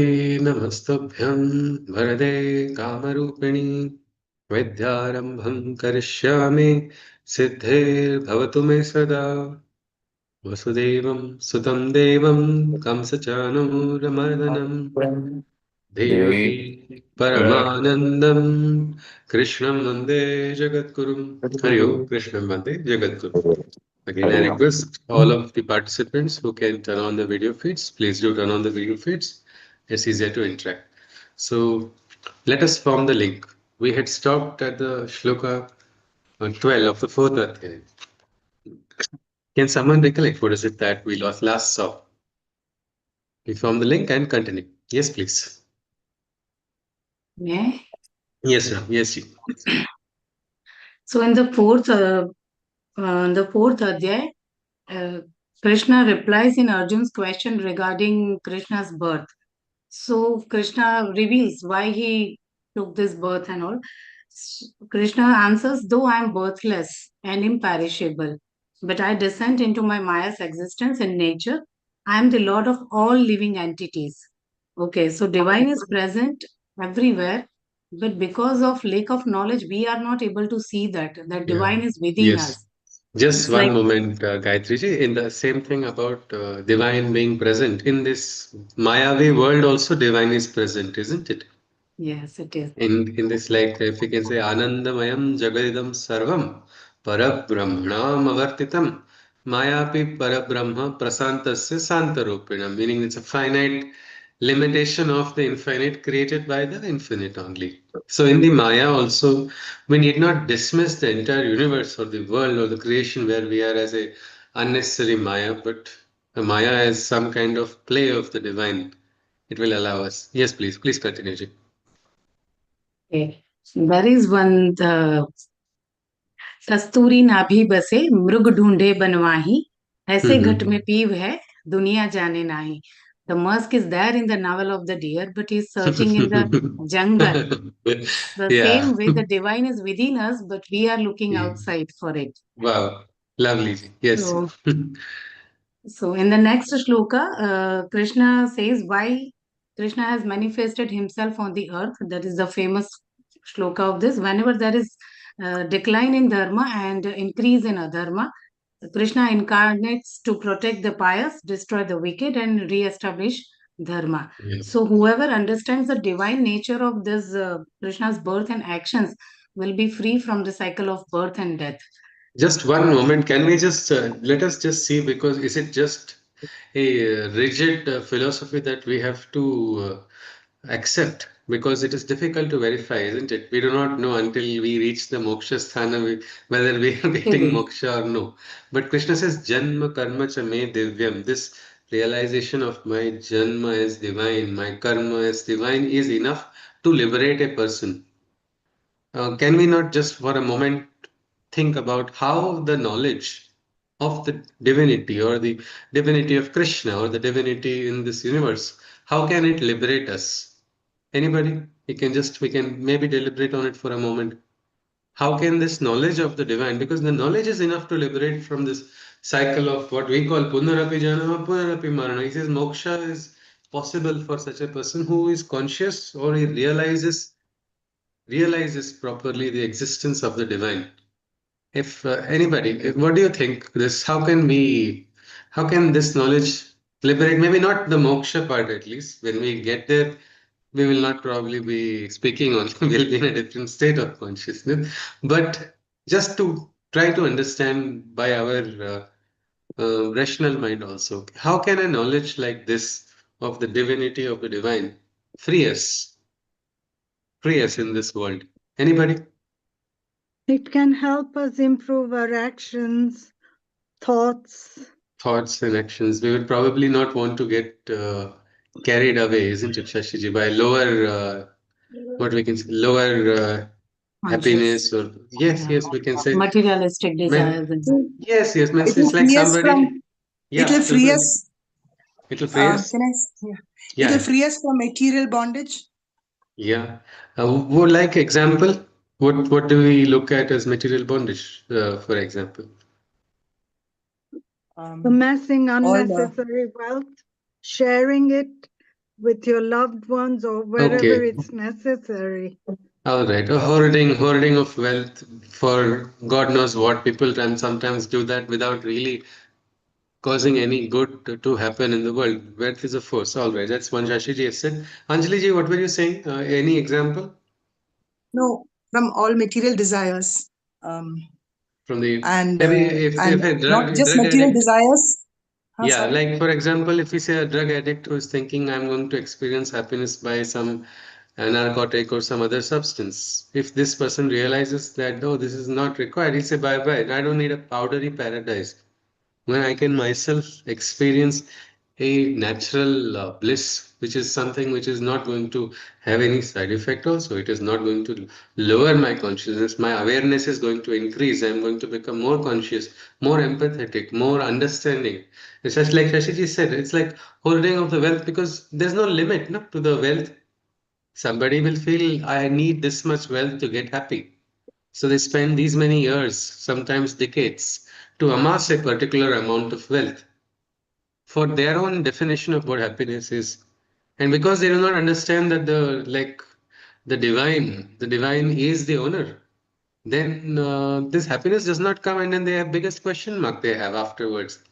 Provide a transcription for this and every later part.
नमस्तभ्यं वरदे कामरूपिणि विद्यारम्भं करिष्यामि सिद्धिर्भवतु मे सदा वसुदेवं सुतं देवं कंसचाणूरमर्दनं देवकी परमानन्दं कृष्णं वन्दे जगद्गुरुं हरि ओम कृष्णं वन्दे जगद्गुरुं. Again, I request all of the participants who can turn on the video feeds, please do turn on the video feeds. It's easier to interact. So let us form the link. We had stopped at the shloka 12 of the fourth adhyaya. Can someone recollect what is it that we lost last saw? We form the link and continue. Yes, please. Yeah. Yes, ma'am. Yes, ji. So in the fourth adhyay, Krishna replies in Arjun's question regarding Krishna's birth. So Krishna reveals why he took this birth and all. Krishna answers, though I am birthless and imperishable, but I descend into my Maya's existence and nature. I am the Lord of all living entities. Okay, so divine is present everywhere, but because of lack of knowledge, we are not able to see that Yeah. divine is within Yes. us. Just It's one like, moment, Gayatri ji. In the same thing about divine being present in this Mayavi world, also divine is present, isn't it? yes, it is. In this, like if we can say Anandamayam Jagadidam Sarvam Parabrahmanam Avartitam Mayapi Parabrahma Prasantasya Santarupinam, meaning it's a finite limitation of the infinite created by the infinite only. So in the Maya also, we need not dismiss the entire universe or the world or the creation where we are as a unnecessary Maya, but a Maya as some kind of play of the divine. It will allow us. Yes, please. Please continue, Ji. Okay. There is one कस्तूरी नाभि बसे मृग ढूंढे बनवाही ऐसे घट में पीव है दुनिया जाने नाही. The musk is there in the navel of the deer, but he's searching in the jungle. The Yeah. same way the divine is within us, but we are looking Yeah. outside for it. Wow. Lovely. Yes. So, so in the next shloka, Krishna says why Krishna has manifested himself on the earth. That is the famous shloka of this. Whenever there is decline in dharma and increase in adharma, Krishna incarnates to protect the pious, destroy the wicked, and re-establish dharma. Yes. So whoever understands the divine nature of this Krishna's birth and actions will be free from the cycle of birth and death. Just one moment. Can we just let us just see, because is it just a rigid philosophy that we have to accept? Because it is difficult to verify, isn't it? We do not know until we reach the moksha sthana whether we are It getting is. moksha or no. But Krishna says, Janma karma cha me divyam. This realization of my janma as divine, my karma as divine is enough to liberate a person. Can we not just for a moment think about how the knowledge of the divinity or the divinity of Krishna or the divinity in this universe, how can it liberate us? Anybody? We can maybe deliberate on it for a moment. How can this knowledge of the divine, because the knowledge is enough to liberate from this cycle of what we call punarapi janama, punarapi marana. He says moksha is possible for such a person who is conscious or he realizes properly the existence of the divine. If what do you think? How can this knowledge liberate? Maybe not the moksha part, at least. When we get there, we will not probably be speaking on, we'll be in a different state of consciousness. But just to try to understand by our rational mind also, how can a knowledge like this of the divinity of the divine free us, free us in this world? Anybody? It can help us improve our actions, thoughts. Thoughts and actions. We would probably not want to get carried away, isn't it, Shashiji, by lower, what we can say, lower Conscious. happiness or yes, Yeah. yes, we can say, Materialistic man, desires. yes, yes, man, It it's will like free us from. somebody, It will yeah, free us. it'll free us, Can I? Yeah. It yeah, will yeah, free us from material bondage. yeah. Would like example, what do we look at as material bondage, for example? Amassing All the unnecessary wealth, sharing it, with your loved ones or wherever Okay. it's necessary. All right. A hoarding of wealth for God knows what. People can sometimes do that without really causing any good to happen in the world. Wealth is a force. All right. That's one Shashiji has said. Anjali ji, what were you saying? Any example No, from all material desires. Um, from the and maybe uh, if and a not just drug material addict. desires. Huh, Yeah, sorry. like for example, if we say a drug addict who is thinking I'm going to experience happiness by some narcotic or some other substance, if this person realizes that no, this is not required, he say bye bye. I don't need a powdery paradise when I can myself experience a natural bliss, which is something which is not going to have any side effect also. It is not going to lower my consciousness. My awareness is going to increase. I'm going to become more conscious, more empathetic, more understanding. It's just like Shashiji said, it's like holding of the wealth because there's no limit no, to the wealth. Somebody will feel I need this much wealth to get happy. So they spend these many years, sometimes decades, to amass a particular amount of wealth for their own definition of what happiness is. And because they do not understand that the divine is the owner, then this happiness does not come, and then they have biggest question mark they have afterwards.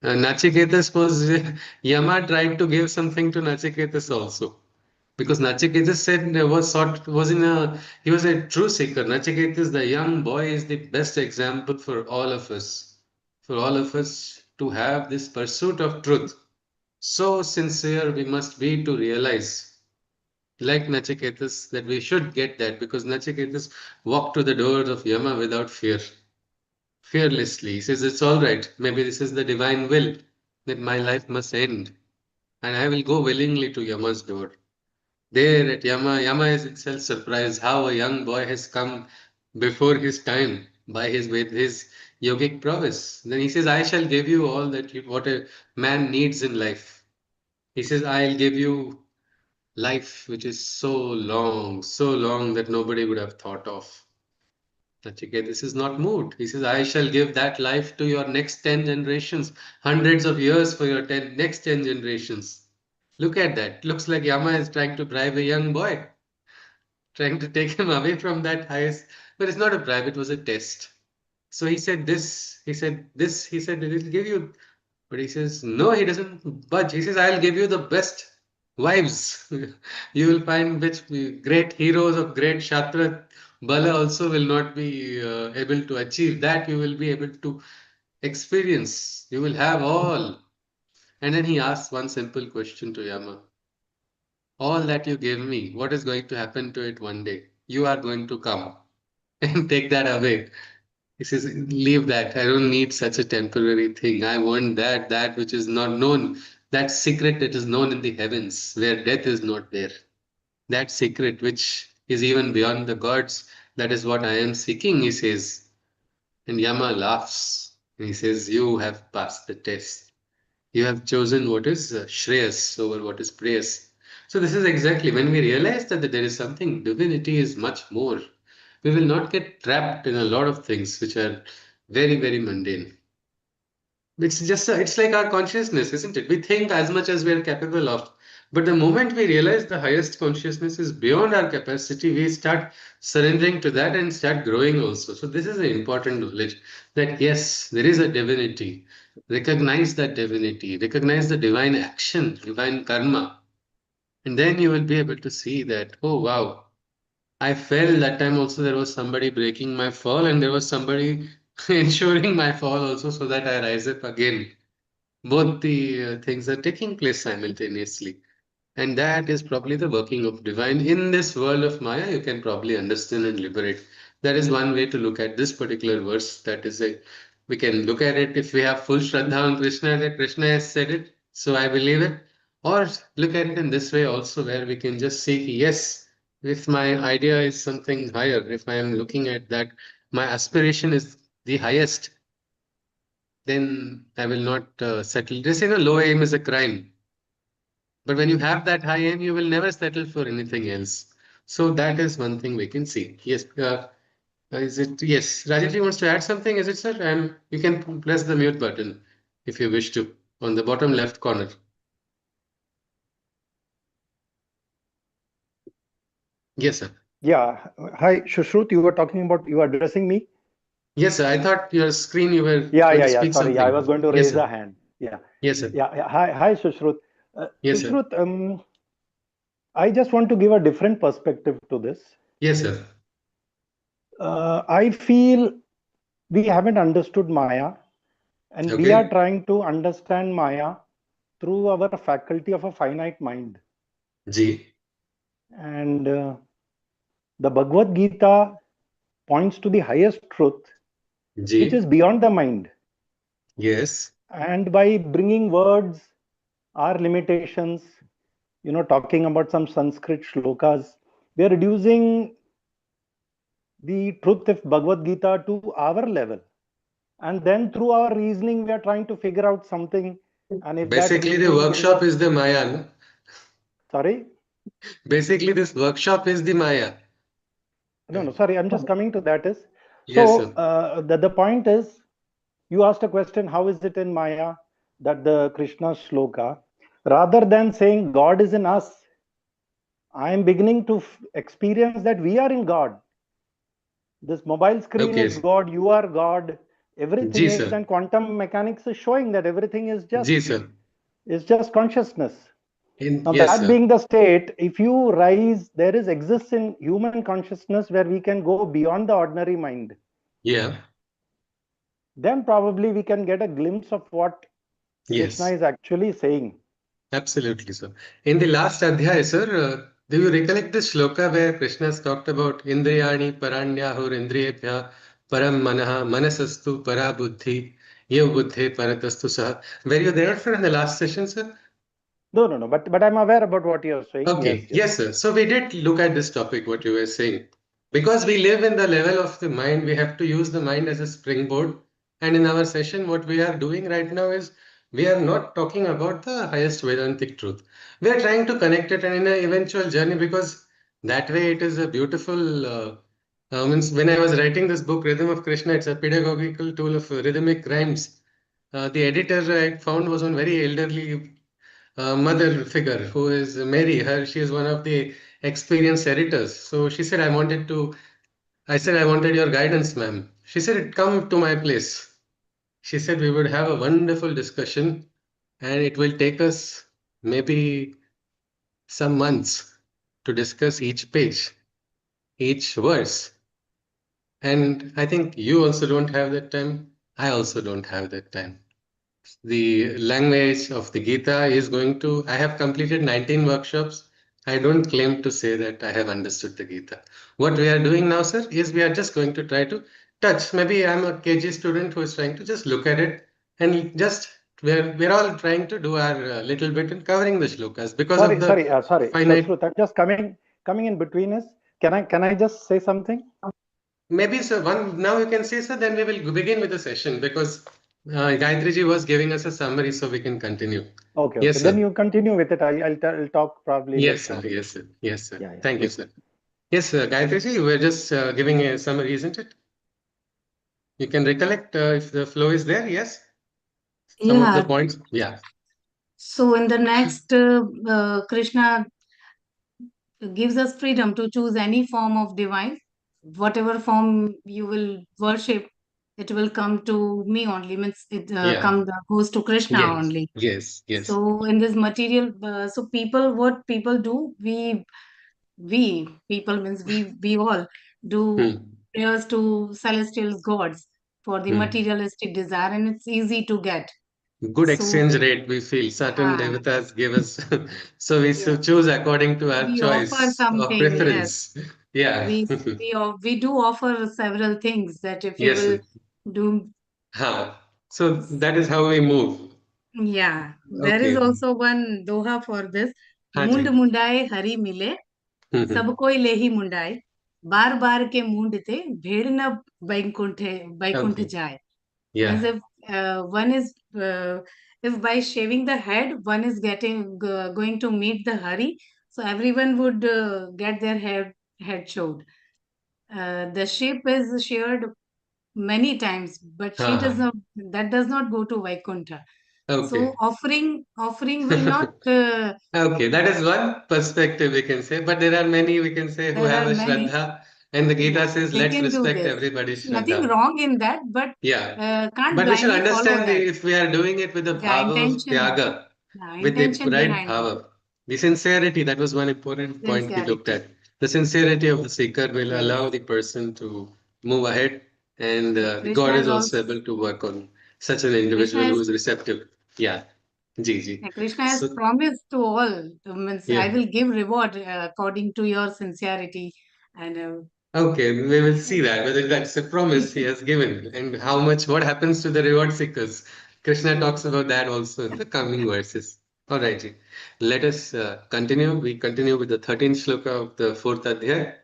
Nachiketas was Yama tried to give something to Nachiketas also. Because Nachiketas said was in a he was a true seeker. Nachiketas, the young boy, is the best example for all of us. For all of us to have this pursuit of truth. So sincere we must be to realize, like Nachiketas, that we should get that because Nachiketas walked to the doors of Yama without fear, fearlessly. He says, it's all right. Maybe this is the divine will that my life must end, and I will go willingly to Yama's door. There at Yama, Yama is itself surprised how a young boy has come before his time by his with his yogic prowess. Then he says, I shall give you all that what a man needs in life. He says, I'll give you life which is so long that nobody would have thought of. Nachiketas is not moved. He says, I shall give that life to your next 10 generations, hundreds of years for your next 10 generations. Look at that. Looks like Yama is trying to bribe a young boy, trying to take him away from that highest. But it's not a bribe, it was a test. So he said, it will give you. But he says, no, he doesn't budge. He says, I'll give you the best wives. You will find which great heroes of great Shatra Bala also will not be able to achieve that. You will be able to experience. You will have all. And then he asks one simple question to Yama. All that you gave me, what is going to happen to it one day? You are going to come and take that away. He says, leave that. I don't need such a temporary thing. I want that which is not known, that secret that is known in the heavens, where death is not there. That secret which is even beyond the gods. That is what I am seeking, he says. And Yama laughs. He says, you have passed the test. You have chosen what is Shreyas over what is Preyas. So this is exactly when we realize that there is something, divinity is much more. We will not get trapped in a lot of things which are very mundane. It's like our consciousness, isn't it? We think as much as we are capable of. But the moment we realize the highest consciousness is beyond our capacity, we start surrendering to that and start growing also. So this is an important knowledge that yes, there is a divinity. Recognize that divinity, recognize the divine action, divine karma. And then you will be able to see that, oh wow, I fell that time also. There was somebody breaking my fall, and there was somebody ensuring my fall also so that I rise up again. Both the things are taking place simultaneously. And that is probably the working of divine. In this world of Maya, you can probably understand and liberate. That is one way to look at this particular verse. That is a, we can look at it if we have full Shraddha on Krishna, that Krishna has said it, so I believe it. Or look at it in this way also, where we can just see, yes, if my idea is something higher, if I am looking at that, my aspiration is the highest, then I will not settle. They say, no, low aim is a crime. But when you have that high aim, you will never settle for anything else. So that is one thing we can see. Yes. Is it? Yes. Rajesh wants to add something. Is it, sir? You can press the mute button if you wish to on the bottom left corner. Yes, sir. Yeah. Hi, Shushrut, you were talking about, you were addressing me? Yes, sir. I thought your screen you were Yeah, going yeah, to yeah. speak Sorry. Yeah, I was something. going to Yes, raise sir. a hand. Yeah. Yes, sir. Yeah, yeah. Hi, Shushrut. Yes, sir. Shushrut, I just want to give a different perspective to this. Yes, sir. I feel we haven't understood Maya, and we are Okay. trying to understand Maya through our faculty of a finite mind. G. And the Bhagavad Gita points to the highest truth, which is G. beyond the mind. Yes. And by bringing words, our limitations, talking about some Sanskrit shlokas, we are reducing the truth of Bhagavad Gita to our level. And then through our reasoning, we are trying to figure out something. And if that Basically, the reasoning gives workshop us, is the Maya, no? sorry, Basically, this workshop is the Maya. no, sorry, I'm just coming to that is, Yes, so sir. the point is, you asked a question, how is it in Maya that the Krishna shloka, rather than saying God is in us, I am beginning to experience that we are in God. This mobile screen Okay. is God, you are God, everything G, is, sir. and quantum mechanics is showing that everything G, sir. is just consciousness. Now Yes, that sir. being the state, if you rise, there is exists in human consciousness where we can go beyond the ordinary mind. Yeah. Then probably we can get a glimpse of what Krishna Yes. is actually saying. Absolutely, sir. In the last adhyaya, sir, do you recollect this shloka where Krishna has talked about Indriyani paranyahur indriyebhya param manaha manasastu para buddhi yev buddhe paratastu saha. Were you there, sir, in the last session, sir? No. But I'm aware about what you're saying. Yes, Okay, yes. yes, sir. So we did look at this topic, what you were saying. Because we live in the level of the mind, we have to use the mind as a springboard. And in our session, what we are doing right now is we are not talking about the highest Vedantic truth. We are trying to connect it and in an eventual journey because that way it is a beautiful. Means when I was writing this book, Rhythm of Krishna, it's a pedagogical tool of rhythmic rhymes. The editor I found was one very elderly mother figure who is Mary. She is one of the experienced editors. So she said, I said, I wanted your guidance, ma'am. She said, come to my place. She said, we would have a wonderful discussion and it will take us maybe some months to discuss each page, each verse. And I think you also don't have that time. I also don't have that time. The language of the Gita is going to, I have completed 19 workshops. I don't claim to say that I have understood the Gita. What we are doing now, sir, is we are just going to try to touch. Maybe I'm a KG student who is trying to just look at it and just, we're all trying to do our little bit in covering the shlokas because of the Sorry, finite. Shashrut, I'm just coming in between us. Can I just say something? Maybe, sir, one now you can say, sir, then we will begin with the session because Gayatri ji was giving us a summary so we can continue. Okay. Yes, Then sir. you continue with it. I'll talk probably Yes, later sir. on. Yes, sir. Yes, sir. Yeah, Thank you, please. sir. Yes, sir. Gayatri ji, you were just giving a summary, isn't it? You can recollect if the flow is there. Yes, some of the Yeah. points. Yeah. So in the next, Krishna gives us freedom to choose any form of divine, whatever form you will worship. It will come to me only. Means it Yeah. goes to Krishna Yes. only. Yes. Yes. So in this material, so people, what people do, we people means we all do Hmm. prayers to celestial gods for the Hmm. materialistic desire, and it's easy to get. Good So exchange rate, we feel. Certain uh, devatas give us. So we yeah, choose according to our we offer choice or something. Yes, preference. Yeah. we do offer several things that if you Yes, will sir. do. Ha. So that is how we move. Yeah, there is Okay. also one doha for this. हाँ Mund जी. mundaye hari mile, सब कोई लेही मुंडाए, बार बार के मूंडते भेड़ न Baikunth Okay. जाए. Means Yeah. if one is if by shaving the head one is going to meet the hari, so everyone would get their head shaved. The sheep is sheared many times, but she हाँ does हाँ. not, that does not go to Vaikuntha. Okay. So offering will not. Okay, that is one perspective we can say, but there are many we can say who There have are a many. Shraddha, and the Gita Yeah, says, they let's can do respect this. everybody's Nothing Shraddha. wrong in that, but Yeah. can't But we should blindly follow understand that. if we are doing it with the Yeah, bhava of intention. tyaga, Yeah, with the intention right behind it. bhava, the sincerity, that was one important point we looked Sincerity. at. The sincerity of the seeker will Yes. allow the person to move ahead, and So the Krishna God is has also also able to work on such an Krishna individual who has is receptive. Yeah, Ji. Krishna has So, promised to all. Means I yeah. will give reward according to your sincerity, and Okay, we will see that whether that's a promise he has given and how much, what happens to the reward seekers. Krishna yes. talks about that also in the coming verses. All right, ji. Let us continue. We continue with the 13th shloka of the 4th adhyaya.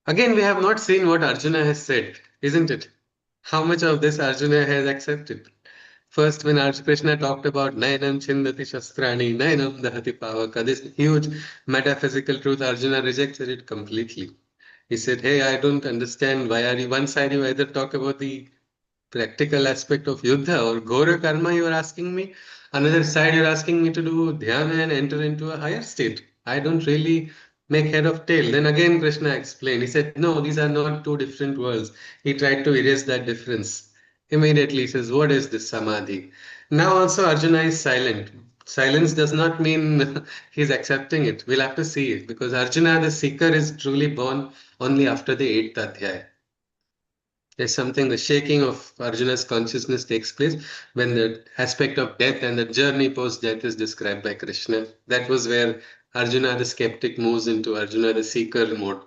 Again, we have not seen what Arjuna has said, isn't it? How much of this Arjuna has accepted? First, when Krishna talked about Nayanam Chindati Shastrani, Nayanam Dahati Pavaka, this huge metaphysical truth, Arjuna rejected it completely. He said, hey, I don't understand why are you one side you either talk about the practical aspect of yuddha or ghora karma you are asking me. Another side you're asking me to do dhyana and enter into a higher state. I don't really make head of tail. Then again Krishna explained. He said, no, these are not two different worlds. He tried to erase that difference. Immediately he says, what is this samadhi? Now also Arjuna is silent. Silence does not mean he's accepting it. We'll have to see it because Arjuna, the seeker, is truly born only after the 8th adhyaya. There's something, the shaking of Arjuna's consciousness takes place when the aspect of death and the journey post death is described by Krishna. That was where Arjuna the skeptic moves into Arjuna the seeker mode.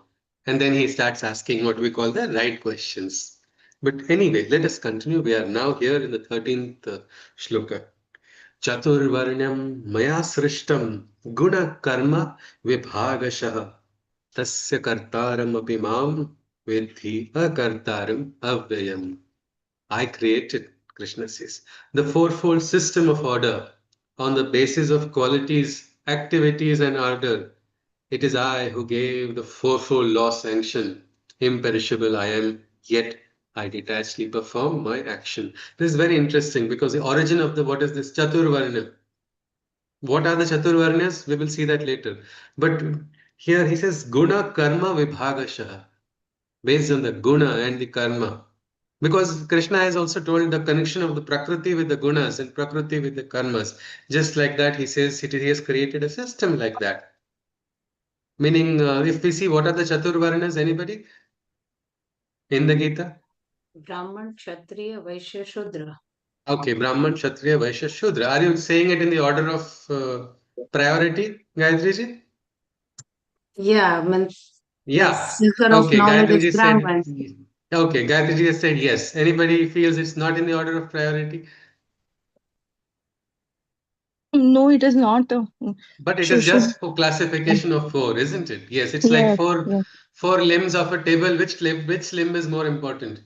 And then he starts asking what we call the right questions. But anyway, let us continue. We are now here in the 13th shloka. Chaturvarnyam maya srishtam guna karma vibhagashah tasya kartaram api mam vidhi akartaram avyayam. I created, Krishna says, the fourfold system of order on the basis of qualities, activities, and order. It is I who gave the fourfold law sanction. Imperishable I am, yet I detachedly perform my action. This is very interesting because the origin of the what is this Chaturvarna? What are the Chaturvarnas? We will see that later. But here he says Guna Karma Vibhagashaha, based on the Guna and the Karma. Because Krishna has also told the connection of the Prakriti with the Gunas and Prakriti with the Karmas. Just like that, he says he has created a system like that. Meaning, if we see what are the Chaturvarnas, anybody in the Gita? Brahman, Kshatriya, Vaishya, Shudra. Okay, Brahman, Kshatriya, Vaishya, Shudra. Are you saying it in the order of priority, Gayatri ji? Yeah, means the Yeah. seeker of Okay, knowledge Gayatri is ji said. Brahman. Okay, Gayatri ji has said yes. Anybody feels it's not in the order of priority? No, it is not. But it is Should just for classification of four, isn't it? Yes, it's like yes, four yes. four limbs of a table. Which limb is more important?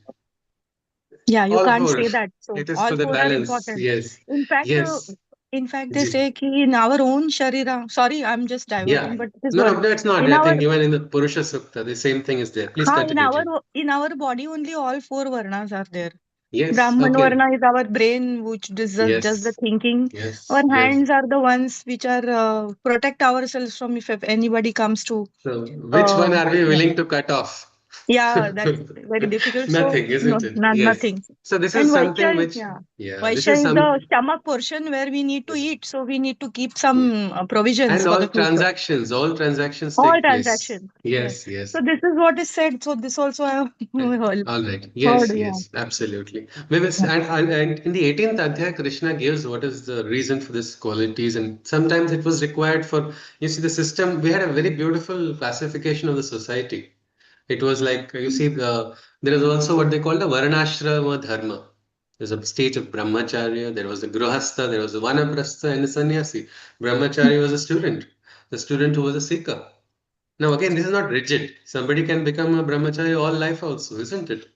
Yeah, you All can't four. say that. So It is all for the four are balance. important. Yes. In fact, Yes. they Ji. say ki in our own sharira. Sorry, I'm just diverting, Yeah. but it is No, what no, that's not. in I our think even in the Purusha Sukta, the same thing is there. Please ha, continue, Ji. in our body only all four varnas are there. Yes. Brahman Okay. Varna is our brain, which does just the Yes. thinking. Our Yes. Yes. hands are the ones which are protect ourselves from if anybody comes to. So, which one Uh, are we yeah, willing to cut off? yeah, that's very difficult. So Nothing, no, isn't it? no, Yes. nothing. So this And is something Vaishya, which, yeah, yeah, this is Vaishya is the some. stomach portion where we need to Yes. eat. So we need to keep Yeah. some provisions And for the future. all transactions All take place. transactions. Yes. Yes, So yes. this is what is said. So this also I have All right. heard. Yes, Yeah. yes, absolutely. We will, and in the 18th Adhyaya, Krishna gives what is the reason for this qualities, and sometimes it was required for, you see, the system. We had a very beautiful classification of the society. It was like, you see, there is also what they call the Varnashrama Dharma. There's a stage of Brahmacharya, there was a Grihastha, there was a Vanaprastha, and a Sannyasi. Brahmachari was a student, the student who was a seeker. Now, again, this is not rigid. Somebody can become a brahmachari all life also, isn't it?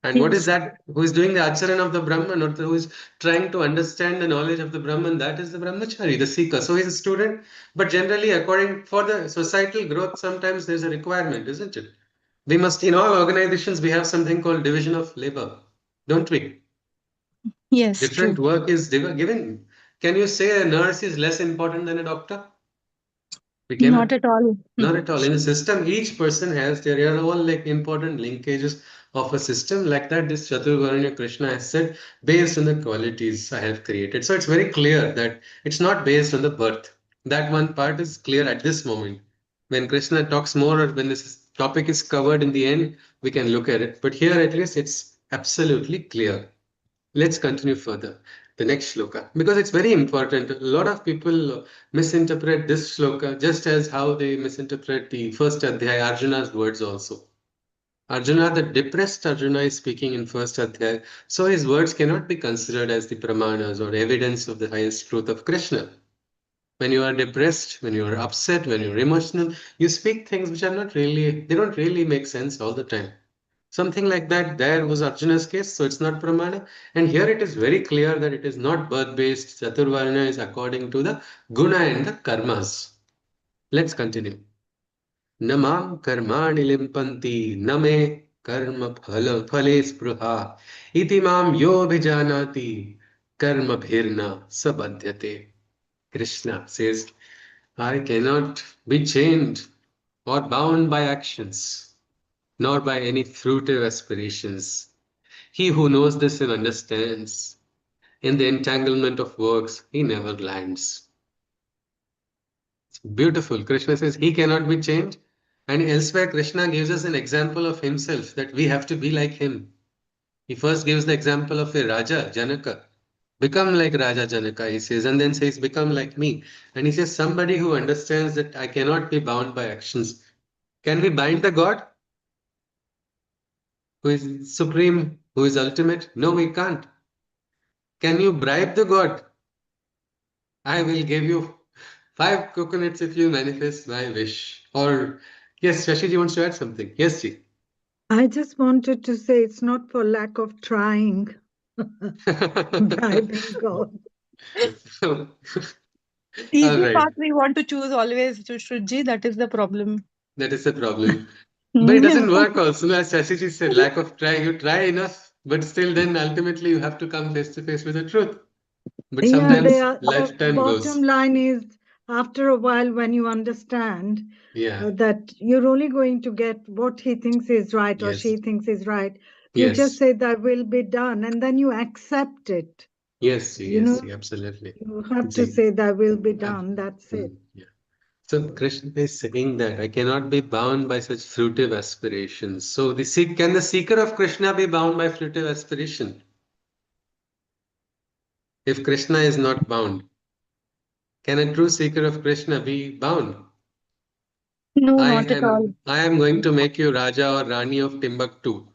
And what is Yes. that? Who is doing the acharan of the Brahman, or who is trying to understand the knowledge of the Brahman? That is the brahmachari, the seeker. So he's a student, but generally, according for the societal growth, sometimes there's a requirement, isn't it? In all organizations, we have something called division of labor, don't we? Yes, Different true. work is given. Can you say a nurse is less important than a doctor? We Not cannot. at all. Not at all. In a system, each person has their all like important linkages of a system. Like that, this Chaturvaranya Krishna has said, based on the qualities I have created. So it's very clear that it's not based on the birth. That one part is clear at this moment. When Krishna talks more, or when this topic is covered in the end, we can look at it. But here, at least, it's absolutely clear. Let's continue further. The next shloka, because it's very important. A lot of people misinterpret this shloka just as how they misinterpret the first adhyaya, Arjuna's words also. Arjuna, the depressed Arjuna is speaking in first adhyaya, so his words cannot be considered as the pramanas or evidence of the highest truth of Krishna. When you are depressed, when you are upset, when you're emotional, you speak things which are not really, they don't really make sense all the time. Something like that, there was Arjuna's case, so it's not Pramana. And here it is very clear that it is not birth based. Chaturvarna is according to the guna and the karmas. Let's continue. Namam karmani limpanti name karma phale spruha iti mam yo bhijanati karma bhirna sabadhyate. Krishna says, I cannot be chained or bound by actions, nor by any fruitive aspirations. He who knows this and understands, in the entanglement of works, he never lands. It's beautiful. Krishna says he cannot be changed. And elsewhere, Krishna gives us an example of himself that we have to be like him. He first gives the example of a Raja, Janaka. Become like Raja Janaka, he says, and then says, become like me. And he says, somebody who understands that I cannot be bound by actions. Can we bind the God who is supreme, who is ultimate? No, we can't. Can you bribe the God? I will give you 5 coconuts if you manifest my wish. Or, yes, Shashiji wants to add something. Yes, Ji. I just wanted to say it's not for lack of trying, bribing God. All Easy right, path we want to choose always, Shushruji. That is the problem. that is the problem. But it Yeah. doesn't work also. As Shashiji said, lack of trying. You try enough, but still then ultimately you have to come face to face with the truth. But Yeah, sometimes the lifetime bottom goes. line is after a while, when you understand Yeah, that you're only going to get what he thinks is right or yes, she thinks is right, you just yes, say that will be done, and then you accept it. yes, Ji, You yes, know, Ji, absolutely. you have to Ji. say that will be Uh, done. That's it. yeah. So Krishna is saying that I cannot be bound by such fruitive aspirations. So can the seeker of Krishna be bound by fruitive aspiration? If Krishna is not bound, can a true seeker of Krishna be bound? No, I not at all. am I am going to make you Raja or Rani of Timbuktu.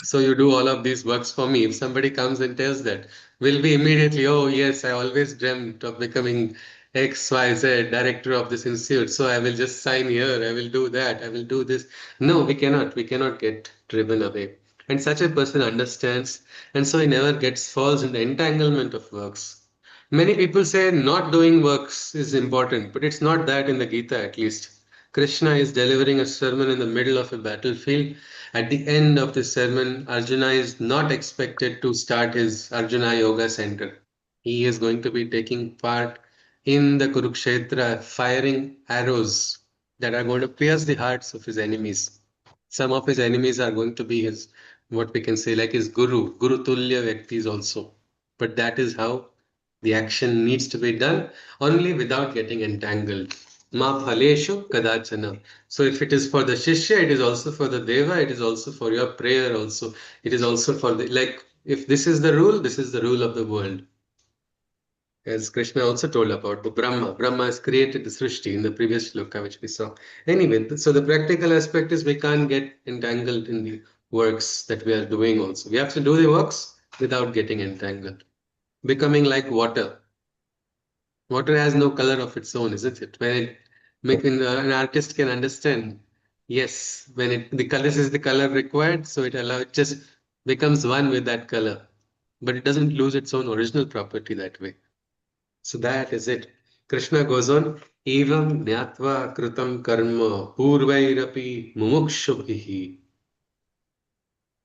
So you do all of these works for me. If somebody comes and tells that, will be immediately, oh yes, I always dreamt of becoming XYZ director of this institute. So I will just sign here, I will do that, I will do this. No, we cannot. We cannot get driven away. And such a person understands, and so he never gets falls in the entanglement of works. Many people say not doing works is important, but it's not that in the Gita at least. Krishna is delivering a sermon in the middle of a battlefield. At the end of the sermon, Arjuna is not expected to start his Arjuna Yoga Center. He is going to be taking part in the Kurukshetra, firing arrows that are going to pierce the hearts of his enemies. Some of his enemies are going to be his, what we can say, like his Guru Tulya Vyaktis also. But that is how the action needs to be done, only without getting entangled. Ma phaleshu kadachana. So if it is for the Shishya, it is also for the Deva, it is also for your prayer also. It is also for the, like, if this is the rule, this is the rule of the world. As Krishna also told about the Brahma. Brahma has created the Srishti in the previous shloka which we saw. Anyway, so the practical aspect is we can't get entangled in the works that we are doing also. We have to do the works without getting entangled. Becoming like water. Water has no color of its own, isn't it? When it making an artist can understand, yes, when the color is the color required, so it just becomes one with that color, but it doesn't lose its own original property that way. So that is it. Krishna goes on, evam jnatva kritam karma purvairapi mumukshubhihi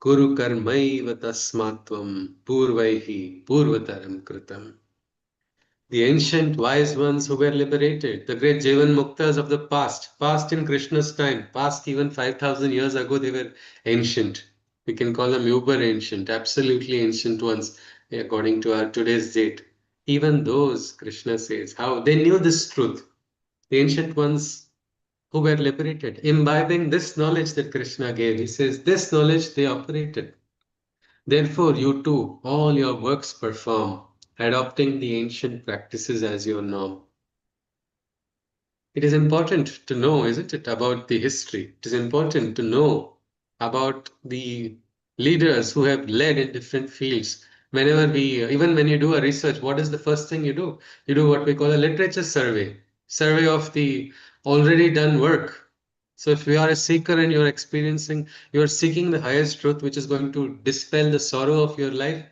Kuru karmaiva tasmatvam purvaihi purvataram kritam. The ancient wise ones who were liberated, the great Jivan Muktas of the past in Krishna's time, past even 5,000 years ago, they were ancient. We can call them uber ancient, absolutely ancient ones, according to our today's date. Even those, Krishna says, how they knew this truth. The ancient ones who were liberated, imbibing this knowledge that Krishna gave. He says, this knowledge they operated. Therefore, you too, all your works perform, adopting the ancient practices as your norm. It is important to know, isn't it, about the history. It is important to know about the leaders who have led in different fields. Whenever even when you do a research, what is the first thing you do? You do what we call a literature survey, survey of the already done work. So if you are a seeker and you are seeking the highest truth, which is going to dispel the sorrow of your life,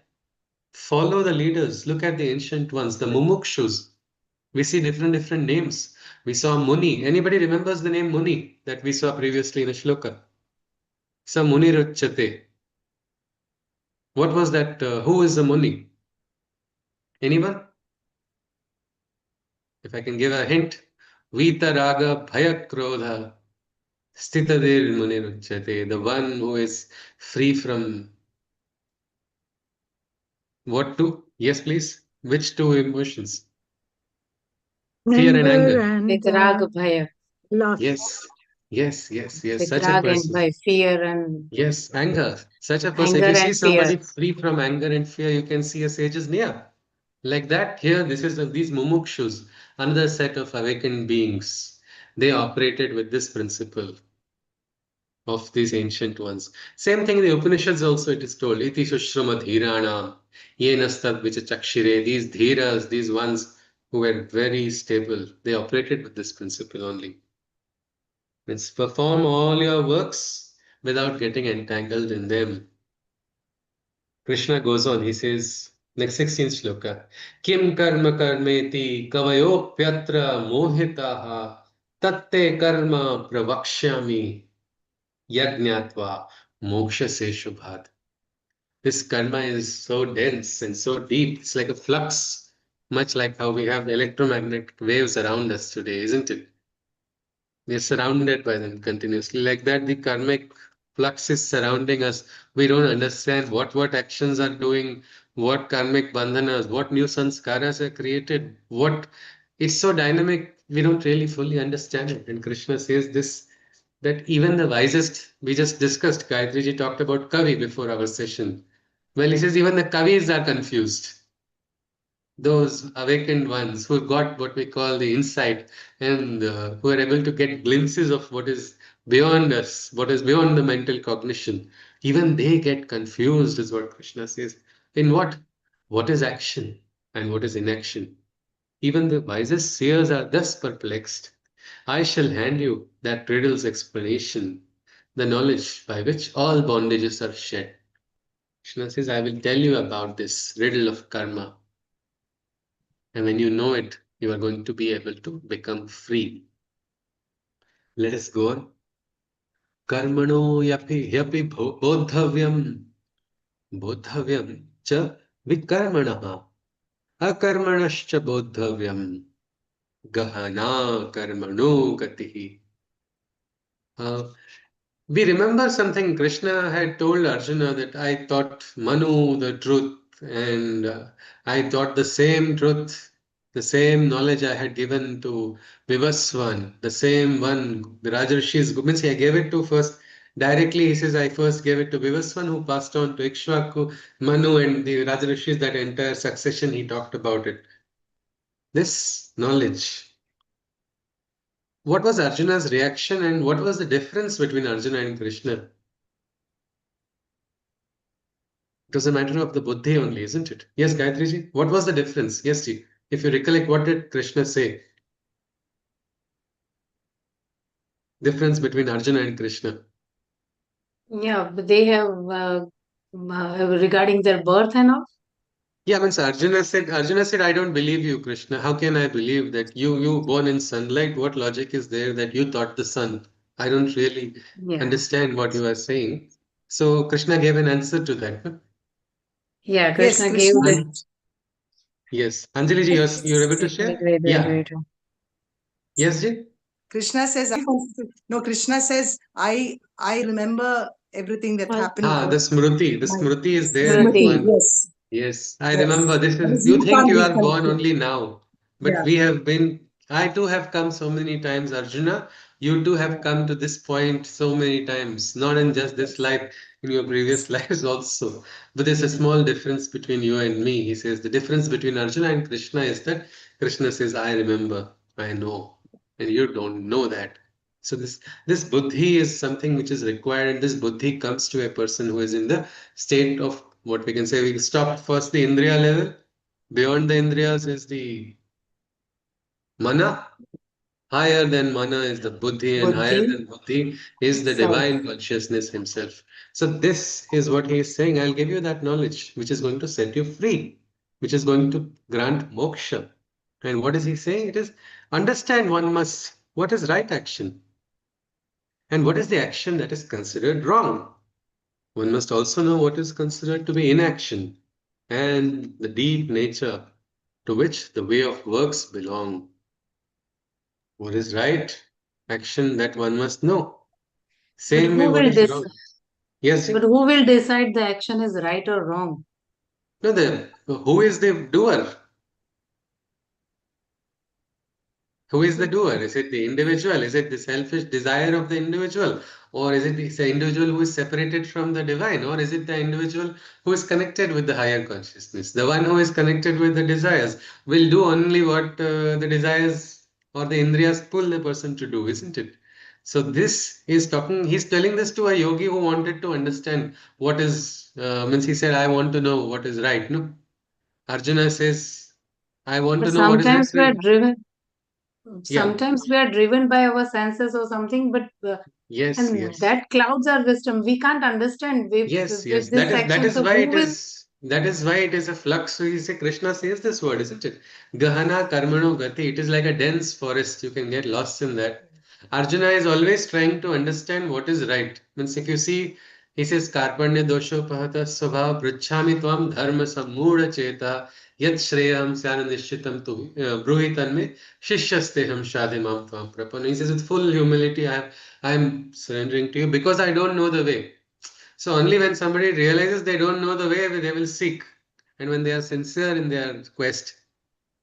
follow the leaders. Look at the ancient ones, the mumukshus. We see different names. We saw Muni. Anybody remembers the name Muni that we saw previously in a shloka? Sa Muni Ruchyate. What was that? Who is a Muni? Anyone? If I can give a hint. Vita Raga Bhaya Krodha Stitadir Muni Ruchyate. The one who is free from what two? Yes, please. Which two emotions? Fear and Anger anger. and Vitrag, Bhaya. lust. Yes. Such a Vitrag and person. Bhaya, fear and Yes, anger. Such a person. If anger you see and fear. somebody free from anger and fear, you can see a sage is near. Like that, here, this is these mumukshus, another set of awakened beings. They operated with this principle of these ancient ones. Same thing in the Upanishads also it is told. Iti sushrama dhirana, yenastad vichachakshire. These dhiras, these ones who were very stable, they operated with this principle only. Means perform all your works without getting entangled in them. Krishna goes on, he says, next 16th shloka, Kim karma karmeti kavayopyatra mohitaha tatte karma pravakshyami yajnatva moksha se shubhat. This karma is so dense and so deep, it's like a flux, much like how we have the electromagnetic waves around us today, isn't it? We are surrounded by them continuously. Like that, the karmic flux is surrounding us. We don't understand what actions are doing, what karmic bandhanas, what new sanskaras are created, what it's so dynamic, we don't really fully understand it. And Krishna says this that even the wisest, we just discussed, Gayatri ji talked about Kavi before our session. Well, he says even the Kavis are confused, those awakened ones who got what we call the insight and who are able to get glimpses of what is beyond us, what is beyond the mental cognition, even they get confused, is what Krishna says. In what? What is action and what is inaction? Even the wisest seers are thus perplexed. I shall hand you that riddle's explanation, the knowledge by which all bondages are shed. Krishna says, I will tell you about this riddle of karma. And when you know it, you are going to be able to become free. Let us go on. Karmano yapi bodhavyam bodhavyam cha vikarmanaha akarmanascha bodhavyam gahana karmano gatihi. Uh, We remember something Krishna had told Arjuna that I taught Manu the truth and I taught the same truth, the same knowledge I had given to Vivaswan, the same one, the Rajarshis, means I gave it to first directly. He says I first gave it to Vivaswan who passed on to Ikshvaku, Manu and the Rajarshis, that entire succession he talked about it. This knowledge. What was Arjuna's reaction and what was the difference between Arjuna and Krishna? It was a matter of the buddhi only, isn't it? Yes, Gayatri ji. What was the difference? Yes, ji. If you recollect, what did Krishna say? Difference between Arjuna and Krishna. Yeah, but they have regarding their birth and all. Yeah, means Arjuna said, I don't believe you, Krishna. How can I believe that you born in sunlight? What logic is there that you taught the sun? I don't really Yeah. understand what you are saying. So Krishna gave an answer to that. No? Yeah, Yes, Krishna gave Krishna. this. Yes. Anjali ji, you're able to Great, share? great, Yeah. great. Yes, ji? Krishna says, no, Krishna says, I remember everything that happened. Ah, the Smriti. The My Smriti is there in Smriti. one. yes, Yes, I yes. remember. This That is, is, you you think can't you are recollect born it. only now, but Yeah. we have been, I too have come so many times, Arjuna. You too have Yeah. come to this point so many times, not in just this Yes. life, in your previous lives also. But there's a Yes. small difference between you and me. He says the difference between Arjuna and Krishna is that Krishna says, I remember, I know, and you don't know that. So this buddhi is something which is required, and this buddhi comes to a person who is in the state of what we can say. We stop first the indriya level. Beyond the indriyas is the mana. Higher than mana is the buddhi, and higher Buddhi. than buddhi is the So, divine consciousness himself. So this is what he is saying. I'll give you that knowledge which is going to set you free, which is going to grant moksha. And what is he saying? It is understand one must what is right action and what is the action that is considered wrong. One must also know what is considered to be inaction and the deep nature to which the way of works belong. What is right action that one must know. but Same way, what is wrong? Yes, who will decide the action is right or wrong? no, the who is the doer? Who is the doer? Is it the individual? Is it the selfish desire of the individual? Or is it the individual who is separated from the divine? Or is it the individual who is connected with the higher consciousness? The one who is connected with the desires will do only what the desires or the indriyas pull the person to do, isn't it? So this is talking, he's telling this to a yogi who wanted to understand what is, means he said, I want to know what is right. No? Arjuna says, I want But to know what is sometimes we are literally. driven. Yeah. Sometimes we are driven by our senses or something, but Yes, and yes. that clouds our wisdom. We can't understand Yes, yes. with this That action. is So why who it will? is that is why it is a flux. So you say Krishna says this word, isn't it? Gahana karmano gati. It is like a dense forest. You can get lost in that. Arjuna is always trying to understand what is right. Means if you see, he says Karpanya dosho pahata svabhav pruchhami tvam dharma sammoda cheta yat shreyam syana nishchitam tu bruhi tanme shishyasteham shadimam tvam prapanna. He says with full humility, I am surrendering to you because I don't know the way. So only when somebody realizes they don't know the way, they will seek. And when they are sincere in their quest,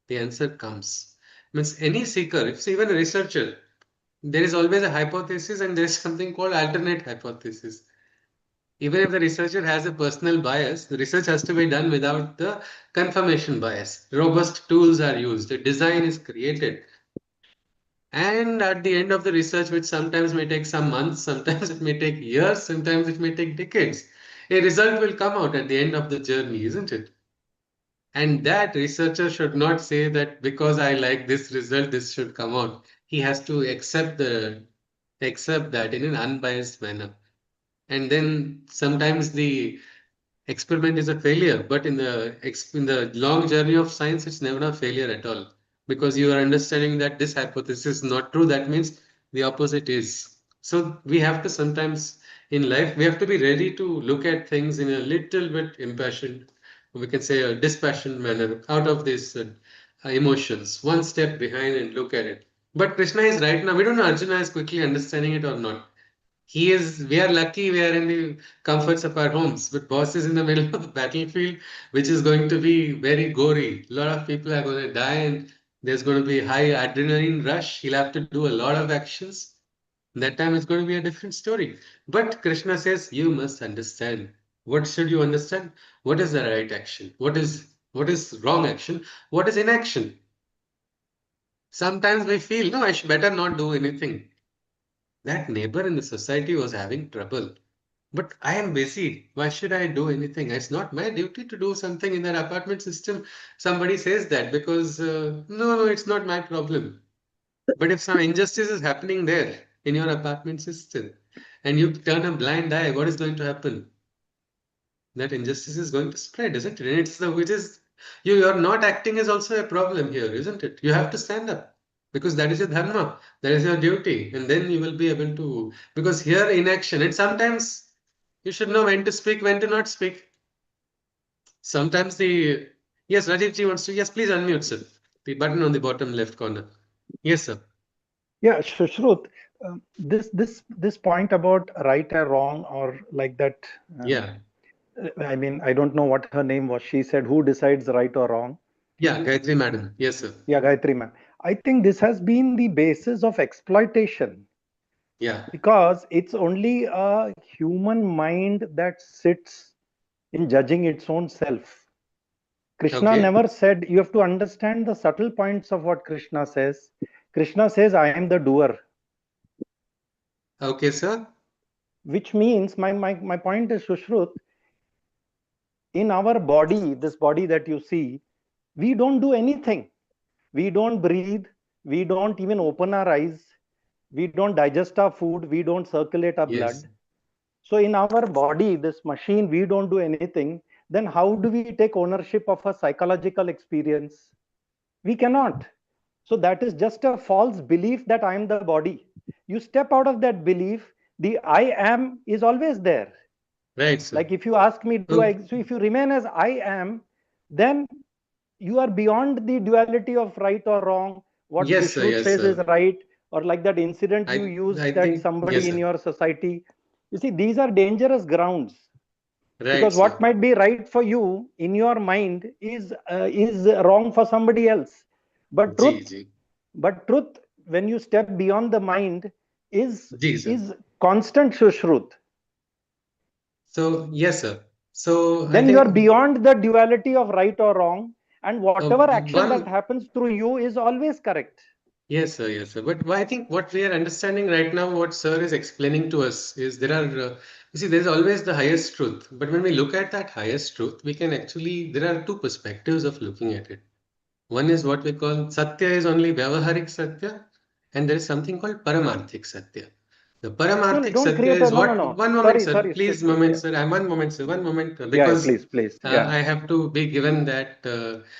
the answer comes. Means any seeker, if even a researcher, there is always a hypothesis and there is something called alternate hypothesis. Even if the researcher has a personal bias, the research has to be done without the confirmation bias. Robust tools are used, a design is created. And at the end of the research, which sometimes may take some months, sometimes it may take years, sometimes it may take decades, a result will come out at the end of the journey, isn't it? And that researcher should not say that because I like this result, this should come out. He has to accept that in an unbiased manner. And then sometimes the experiment is a failure, but in the long journey of science, it's never a failure at all because you are understanding that this hypothesis is not true. That means the opposite is. So we have to sometimes in life we have to be ready to look at things in a little bit impassioned, we can say a dispassionate manner, out of these emotions, one step behind and look at it. But Krishna is right now. We don't know Arjuna is quickly understanding it or not. He is, we are lucky we are in the comforts of our homes, but boss is in the middle of the battlefield, which is going to be very gory. A lot of people are going to die, and there's going to be high adrenaline rush. He'll have to do a lot of actions. That time it's going to be a different story. But Krishna says, you must understand. What should you understand? What is the right action? What is wrong action? What is inaction? Sometimes we feel, no, I should better not do anything. That neighbor in the society was having trouble. But I am busy. Why should I do anything? It's not my duty to do something in that apartment system. Somebody says that because, no, it's not my problem. But if some injustice is happening there in your apartment system and you turn a blind eye, what is going to happen? That injustice is going to spread, isn't it? And it's the which is you're not acting is also a problem here, isn't it? You have to stand up because that is your dharma, that is your duty, and then you will be able to because here inaction and sometimes You should know when to speak, when to not speak. Sometimes yes, Rajiv ji wants to. Yes, please unmute, sir. The button on the bottom left corner. Yes, sir. Yeah, Shruth, this point about right or wrong or like that. Yeah. I mean, I don't know what her name was. She said, "Who decides right or wrong?" Yeah, Gayatri madam. Yes, sir. Yeah, Gayatri ma'am. I think this has been the basis of exploitation Yeah. because it's only a human mind that sits in judging its own self. Krishna Okay. never said, you have to understand the subtle points of what Krishna says. Krishna says, I am the doer, Okay, sir. which means my point is, Sushruth, in our body, this body that you see, we don't do anything. We don't breathe. We don't even open our eyes. We don't digest our food. We don't circulate our Yes. blood. So in our body, this machine, we don't do anything. Then how do we take ownership of a psychological experience? We cannot. So that is just a false belief that I am the body. You step out of that belief, the I am is always there. Right, sir. Like if you ask me, Okay. so if you remain as I am, then you are beyond the duality of right or wrong. What Yes, sir. Sushruth Yes, says is sir. right, or like that incident you I used that think yes, somebody in sir. your society. You see, these are dangerous grounds Right, because what sir. might be right for you in your mind is wrong for somebody else. But Ji, truth, ji. but truth, when you step beyond the mind, is Ji, sir. is constant Sushruth. So yes, sir. So I Then you are think beyond the duality of right or wrong, and whatever action that one. happens through you is always correct. Yes, sir. Yes, sir. But I think what we are understanding right now, what sir is explaining to us, is there are, you see, there is always the highest truth. But when we look at that highest truth, we can actually, there are two perspectives of looking at it. One is what we call Satya is only Vyavaharik Satya, and there is something called Paramarthik Satya. The No, no, Paramarthik don't Satya create a is no, no, what? no. One moment, Sorry, sir. sorry, Please, Sushruth. moment, Yeah, sir. One moment, sir. One moment, yeah, because please, please. Yeah. I have to be given that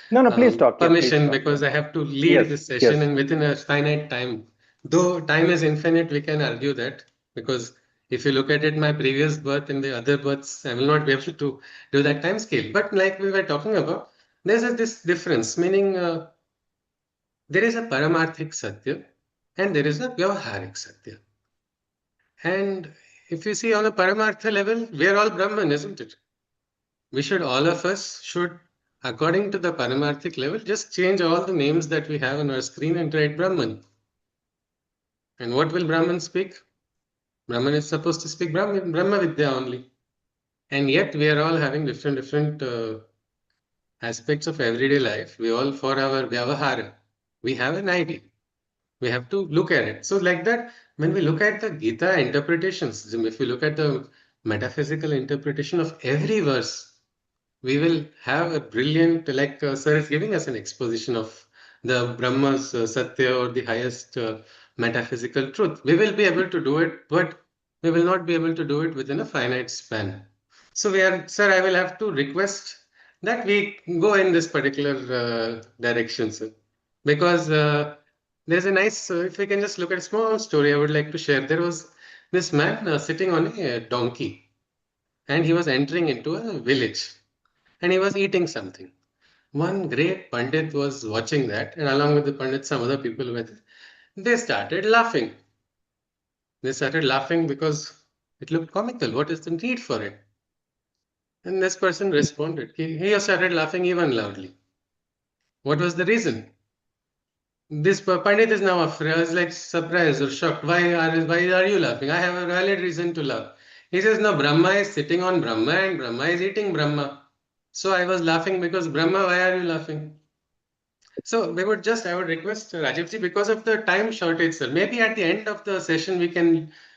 No, no, please talk. Yeah, please permission talk. Yeah. because I have to lead Yes, this session yes. and within a finite time. Though time is infinite, we can argue that because if you look at it, my previous birth and the other births, I will not be able to do that time scale. But like we were talking about, there's this difference, meaning there is a Paramarthik Satya and there is a Vyavaharik Satya. And if you see on a Paramartha level, we are all Brahman, isn't it? We should, all of us should, according to the Paramarthic level, just change all the names that we have on our screen and write Brahman. And what will Brahman speak? Brahman is supposed to speak Brahma Vidya only. And yet we are all having different aspects of everyday life. We all, for our Vyavahara, we have an idea. We have to look at it. So like that, when we look at the Gita interpretations, if we look at the metaphysical interpretation of every verse, we will have a brilliant, like sir is giving us an exposition of the Brahma's Satya or the highest metaphysical truth. We will be able to do it, but we will not be able to do it within a finite span. So we are, sir, I will have to request that we go in this particular direction, sir, because there's a nice, if we can just look at a small story I would like to share. There was this man sitting on a donkey and he was entering into a village and he was eating something. One great Pandit was watching that, and along with the Pandit, some other people with it. They started laughing. They started laughing because it looked comical. What is the need for it? And this person responded. He started laughing even loudly. What was the reason? This Pandit is now afraid, is like surprised or shocked. Why are you laughing? I have a valid reason to laugh. He says, no, Brahma is sitting on Brahma and Brahma is eating Brahma. So I was laughing because Brahma, why are you laughing? So I would request Rajiv ji, because of the time shortage, sir, maybe at the end of the session,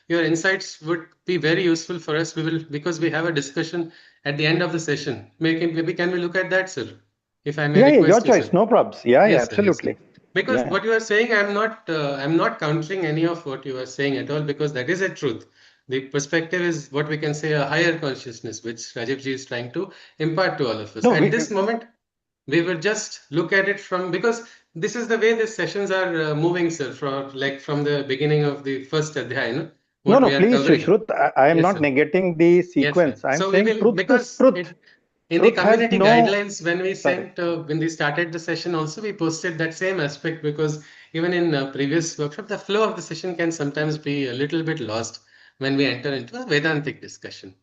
your insights would be very useful for us. Because we have a discussion at the end of the session. Maybe can we look at that, sir? If I may Yeah, yeah, your request you, sir. choice. No problems. Yeah, yeah, Yes, sir. Yes, sir. absolutely. Because Yeah. what you are saying, I'm not countering any of what you are saying at all, because that is a truth. The perspective is what we can say a higher consciousness, which Rajiv ji is trying to impart to all of us. No, At this moment, we will just look at it from, because this is the way these sessions are moving, sir, from the beginning of the first adhyaya, no? what No, we are please, covering. Shruth, I am Yes, not sir. negating the Yes, sir. sequence. I'm So we saying will, truth is because truth. in the Truth has community no. guidelines, when we Sorry. sent, when we started the session also, we posted that same aspect, because even in previous workshop, the flow of the session can sometimes be a little bit lost when we enter into a Vedantic discussion.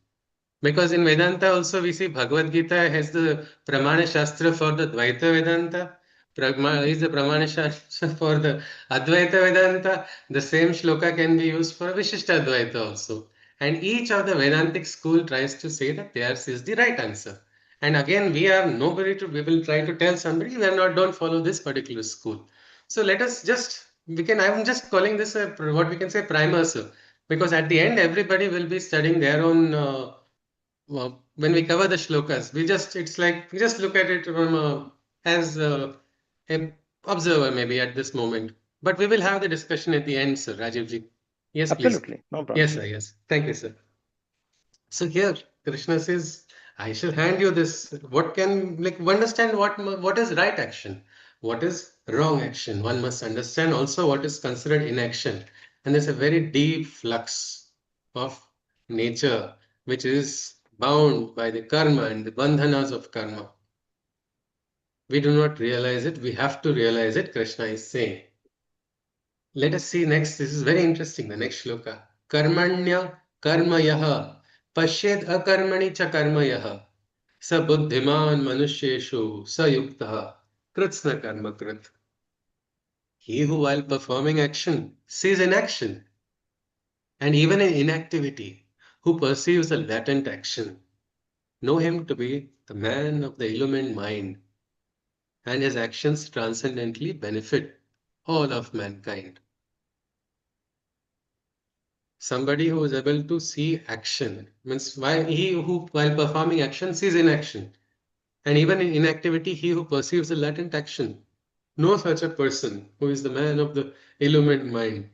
Because in Vedanta also we see Bhagavad Gita has the Pramana Shastra for the Dvaita Vedanta, is the Pramana Shastra for the Advaita Vedanta. The same shloka can be used for Vishishta Advaita also. And each of the Vedantic school tries to say that theirs is the right answer. And again, we are nobody to, we will try to tell somebody, we are not, don't follow this particular school. So let us just, I'm just calling this a, what we can say, primer, sir. Because at the end, everybody will be studying their own. Well, when we cover the shlokas, it's like we just look at it from as a observer maybe at this moment. But we will have the discussion at the end, sir. Rajivji. Yes, please. Absolutely. No problem. Yes, sir. Yes. Thank you, sir. So here, Krishna says, I shall hand you this. What can, like, understand what is right action, what is wrong action. One must understand also what is considered inaction. And there's a very deep flux of nature which is bound by the karma and the bandhanas of karma. We do not realize it. We have to realize it, Krishna is saying. Let us see next. This is very interesting. The next shloka. Karmanya karmayaha pashyed akarmani cha karmayaha sa buddhiman manusheshu sa yuktaha kritsna karma krit. He who while performing action sees inaction, and even in inactivity, who perceives a latent action, know him to be the man of the illumined mind, and his actions transcendently benefit all of mankind. Somebody who is able to see action means while he who while performing action sees inaction, and even in inactivity he who perceives the latent action. No such a person who is the man of the illumined mind,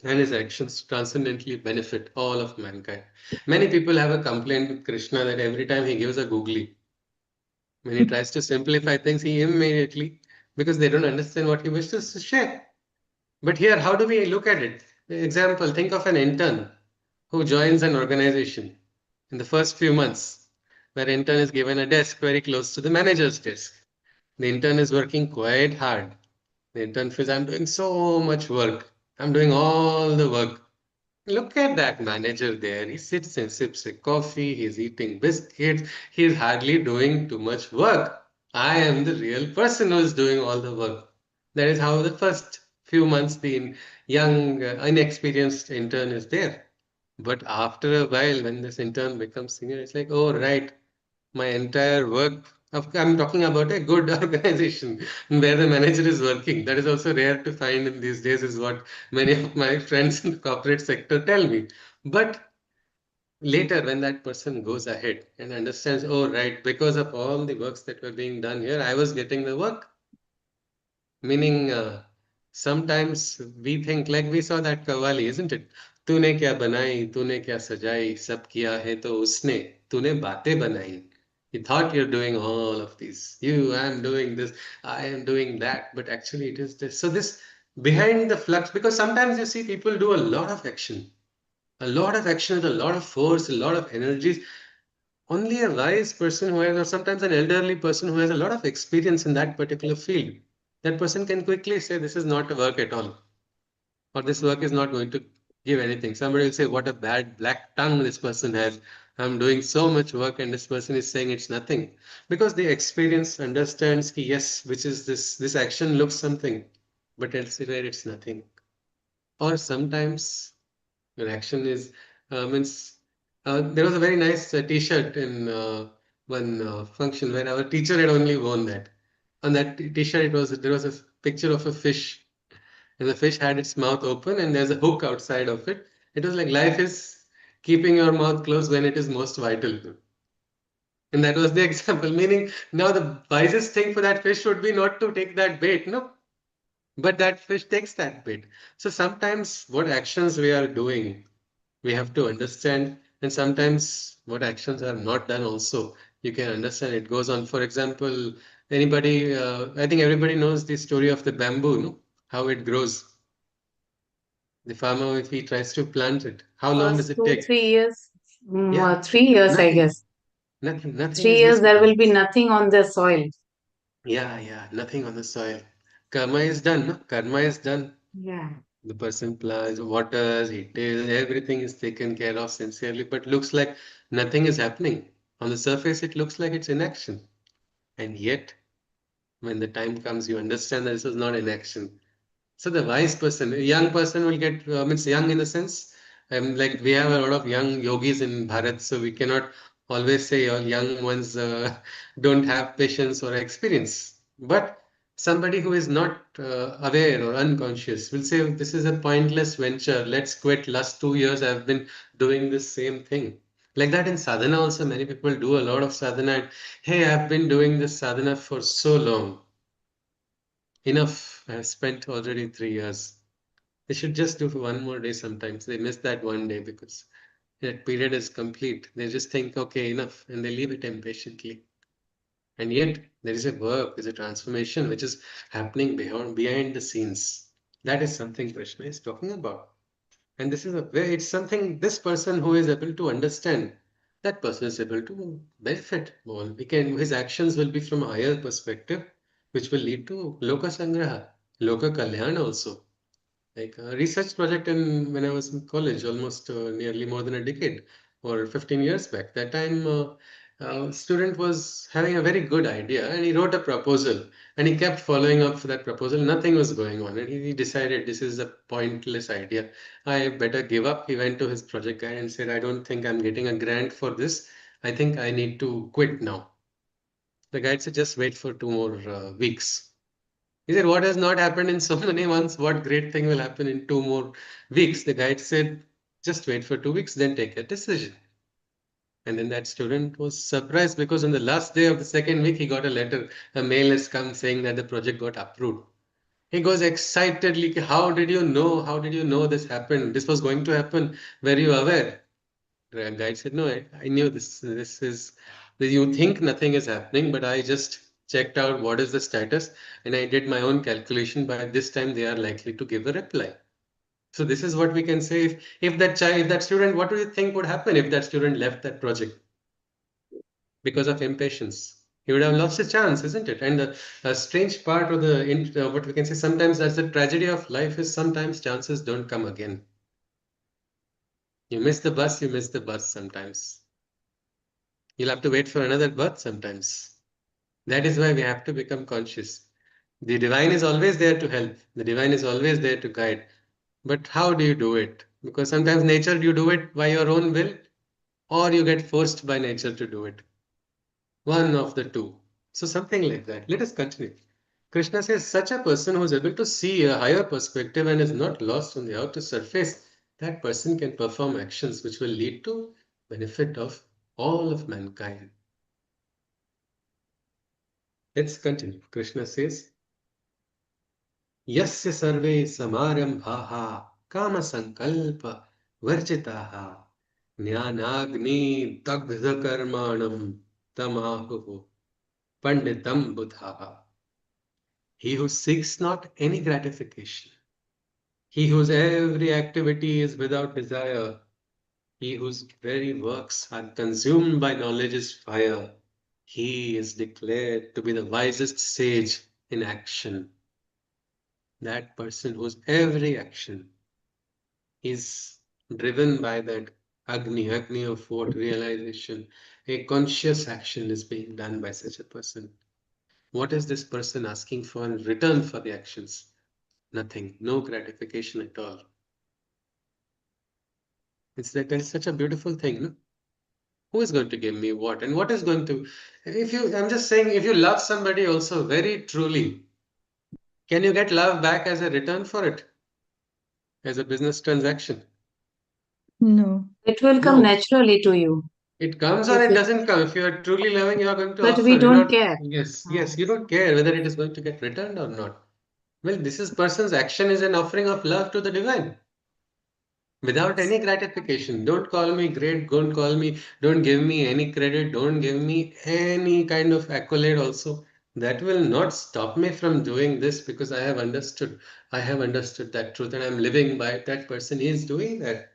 and his actions transcendently benefit all of mankind. Many people have a complaint with Krishna that every time he gives a googly, when he tries to simplify things, he immediately, because they don't understand what he wishes to share. But here, how do we look at it? Example, think of an intern who joins an organization in the first few months, where intern is given a desk very close to the manager's desk. The intern is working quite hard. The intern feels, I'm doing so much work. I'm doing all the work. Look at that manager there. He sits and sips a coffee. He's eating biscuits. He's hardly doing too much work. I am the real person who is doing all the work. That is how the first few months the young, inexperienced intern is there. But after a while, when this intern becomes senior, it's like, oh, right, my entire work. I'm talking about a good organization where the manager is working. That is also rare to find in these days, is what many of my friends in the corporate sector tell me. But later, when that person goes ahead and understands, oh, right, because of all the works that were being done here, I was getting the work. Meaning, sometimes we think like we saw that Kavali, isn't it? तूने क्या बनाई, तूने क्या सजाई, सब किया है तो उसने, तूने बातें बनाई. You thought you're doing all of these. I am doing this, I am doing that, but actually it is this. So this behind the flux, because sometimes you see people do a lot of action with a lot of force, a lot of energies. Only a wise person who has, or sometimes an elderly person who has a lot of experience in that particular field, that person can quickly say, this is not a work at all, or this work is not going to give anything. Somebody will say, what a bad black tongue this person has. I'm doing so much work, and this person is saying it's nothing. Because the experience understands, ki, yes, which is this action looks something, but elsewhere it's nothing. Or sometimes your action is means there was a very nice t-shirt in one function where our teacher had only worn that. On that t-shirt, there was a picture of a fish, and the fish had its mouth open, and there's a hook outside of it. It was like life is keeping your mouth closed when it is most vital. And that was the example. Meaning, now the wisest thing for that fish would be not to take that bait, no, but that fish takes that bait. So sometimes what actions we are doing, we have to understand, and sometimes what actions are not done also, you can understand. It goes on. For example, anybody, I think everybody knows the story of the bamboo, no? How it grows. The farmer, if he tries to plant it, how long does First it take? 2 3 years, Yeah, 3 years, I nothing. guess. Nothing Three is years, there visible. will be nothing on the soil. Yeah, nothing on the soil. Karma is done, no? Karma is done. Yeah. The person plants, waters, he tills, everything is taken care of sincerely, but looks like nothing is happening. On the surface, it looks like it's inaction. And yet, when the time comes, you understand that this is not inaction. So the wise person, a young person will get, means young in the sense, like we have a lot of young yogis in Bharat, so we cannot always say all young ones don't have patience or experience. But somebody who is not aware or unconscious will say, this is a pointless venture. Let's quit. Last 2 years, I've been doing this same thing. Like that in sadhana also, many people do a lot of sadhana. And, hey, I've been doing this sadhana for so long. Enough. I've spent already 3 years. They should just do for one more day sometimes. They miss that one day because that period is complete. They just think, okay, enough, and they leave it impatiently. And yet, there is a work, there's a transformation which is happening behind the scenes. That is something Krishna is talking about. And this is a way, it's something this person who is able to understand, that person is able to benefit more. His actions will be from a higher perspective, which will lead to Loka Sangraha, Loka Kalyan also. Like a research project when I was in college, almost nearly more than a decade or 15 years back. That time, a student was having a very good idea and he wrote a proposal and he kept following up for that proposal. Nothing was going on, and he decided this is a pointless idea. I better give up. He went to his project guy and said, I don't think I'm getting a grant for this. I think I need to quit now. The guide said, just wait for 2 more weeks. He said, what has not happened in so many months? What great thing will happen in 2 more weeks? The guide said, just wait for 2 weeks, then take a decision. And then that student was surprised because on the last day of the second week, he got a letter. A mail has come saying that the project got approved. He goes excitedly, how did you know? How did you know this happened? This was going to happen. Were you aware? The guide said, no, I knew this. This is, you think nothing is happening, but I just checked out what is the status and I did my own calculation. By this time, they are likely to give a reply. So this is what we can say. If that child, if that student, what do you think would happen if that student left that project because of impatience? He would have lost a chance, isn't it? And the strange part of what we can say sometimes that's the tragedy of life is sometimes chances don't come again. You miss the bus sometimes. You'll have to wait for another birth sometimes. That is why we have to become conscious. The divine is always there to help. The divine is always there to guide. But how do you do it? Because sometimes nature, you do it by your own will, or you get forced by nature to do it. One of the two. So something like that. Let us continue. Krishna says, such a person who is able to see a higher perspective and is not lost on the outer surface, that person can perform actions which will lead to benefit of all of mankind. Let's continue. Krishna says, Yasya sarve samarambhaha kama sankalpa varjitaha jnanagni dagdha karmanam tamahu panditam buddhaha. He who seeks not any gratification, he whose every activity is without desire, he whose very works are consumed by knowledge's fire, he is declared to be the wisest sage in action. That person whose every action is driven by that Agni of what realization, a conscious action is being done by such a person. What is this person asking for in return for the actions? Nothing, no gratification at all. That is such a beautiful thing, no? Who is going to give me what? And what is going to, I'm just saying, if you love somebody also very truly, can you get love back as a return for it? As a business transaction? No. It will come No. naturally to you. It comes or If it it, doesn't come. If you are truly loving, you are going to but we offer. You're don't not, care. yes, you don't care whether it is going to get returned or not. Well, this is person's action is an offering of love to the divine without any gratification. Don't call me great, don't give me any credit, don't give me any kind of accolade also. That will not stop me from doing this because I have understood that truth and I'm living by it. That person is doing that.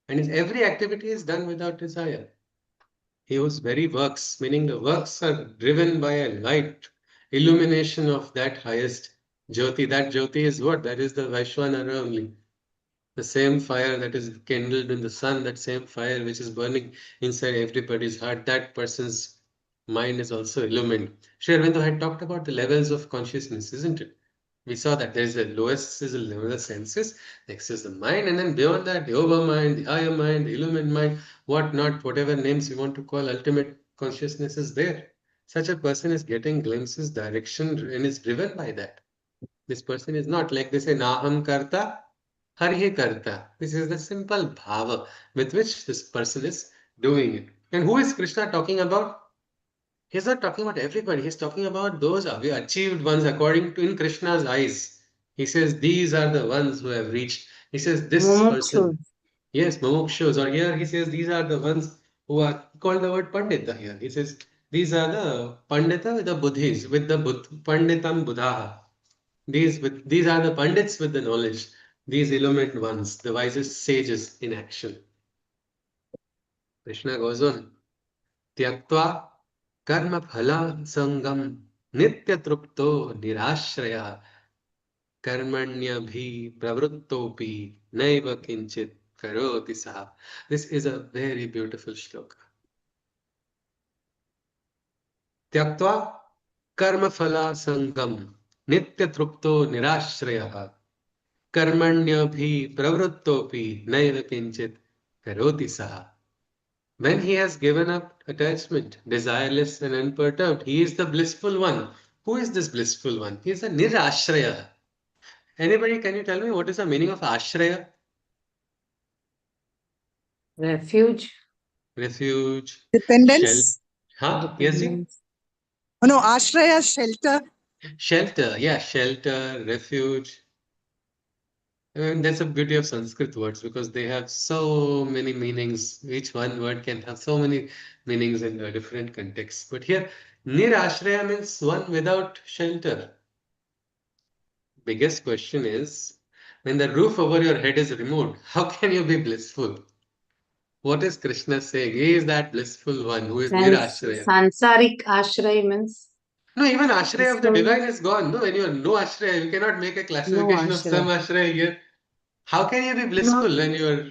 And his every activity is done without desire. Whose very works, meaning the works are driven by a light, illumination of that highest Jyoti. That Jyoti is what? That is the Vaishwanara only. The same fire that is kindled in the sun, that same fire which is burning inside everybody's heart, that person's mind is also illumined. Sri Aurobindo had talked about the levels of consciousness, isn't it? We saw that there is the lowest is the level of the senses, next is the mind, and then beyond that, the over mind, the higher mind, the illumined mind, what not, whatever names you want to call, ultimate consciousness is there. Such a person is getting glimpses, direction, and is driven by that. This person is not like they say, Naham Karta, Harihi Karta. This is the simple bhava with which this person is doing it. And who is Krishna talking about? He's not talking about everybody. He's talking about those achieved ones according to in Krishna's eyes. He says these are the ones who have reached. He says this Mumukshus. person. Yes, mumukshus. Or here he says these are the ones who are called the word pandita here. He says these are the pandita with the buddhis, with the panditam buddha. These are the pandits with the knowledge. These illumined ones, the wisest sages in action. Krishna goes on. Tyaktva कर्म फल संगम नित्य तृप्तो निराश्रय कर्मण्यभि प्रवृत्तोपि नैव किंचित करोति सः. This is a very beautiful shloka. त्यक्त्वा कर्म फल संगम नित्य तृप्तो निराश्रय कर्मण्यभि प्रवृत्तोपि नैव किंचित करोति सः. When he has given up attachment, desireless and unperturbed, he is the blissful one. Who is this blissful one? He is a nirashraya. Anybody, can you tell me what is the meaning of ashraya? Refuge. Refuge. Dependence. Huh? Yes, ji? Dependence. Oh, no, ashraya, shelter. Shelter. Yeah, shelter, refuge. And that's the beauty of Sanskrit words because they have so many meanings. Each one word can have so many meanings in a different context. But here, nirashraya means one without shelter. Biggest question is, when the roof over your head is removed, how can you be blissful? What is Krishna saying? He is that blissful one who is nirashraya. Sansarik ashray means No, even ashraya of the blissful. divine is gone. No, when you are no ashraya, you cannot make a No classification of some ashray. ashraya here. How can you be blissful when you are?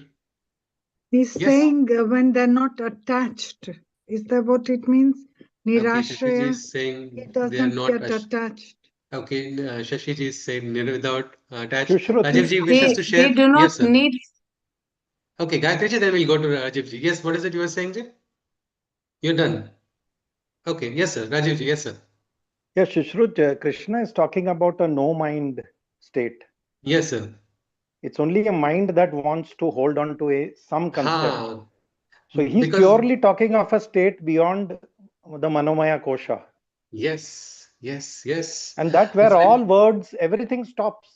He's Yes. saying when they're not attached. Is that what it means? Okay, Shashiji Nirashraya, is saying he they are doesn't not. get attached. Okay, Shashiji is saying without attached. Shushruti. Rajivji wishes to share. They do not Yes, sir. need. Okay, Gayatriji, then we'll go to Rajivji. Yes, what is it you were saying, Ji? You're done. Okay, yes, sir. Rajivji, yes, sir. Yes, Shushruti, Krishna is talking about a no mind state. Yes, sir. It's only a mind that wants to hold on to some concept. Ha, So he's because purely talking of a state beyond the Manomaya Kosha. yes, yes, yes. And that where If I- all words, everything stops.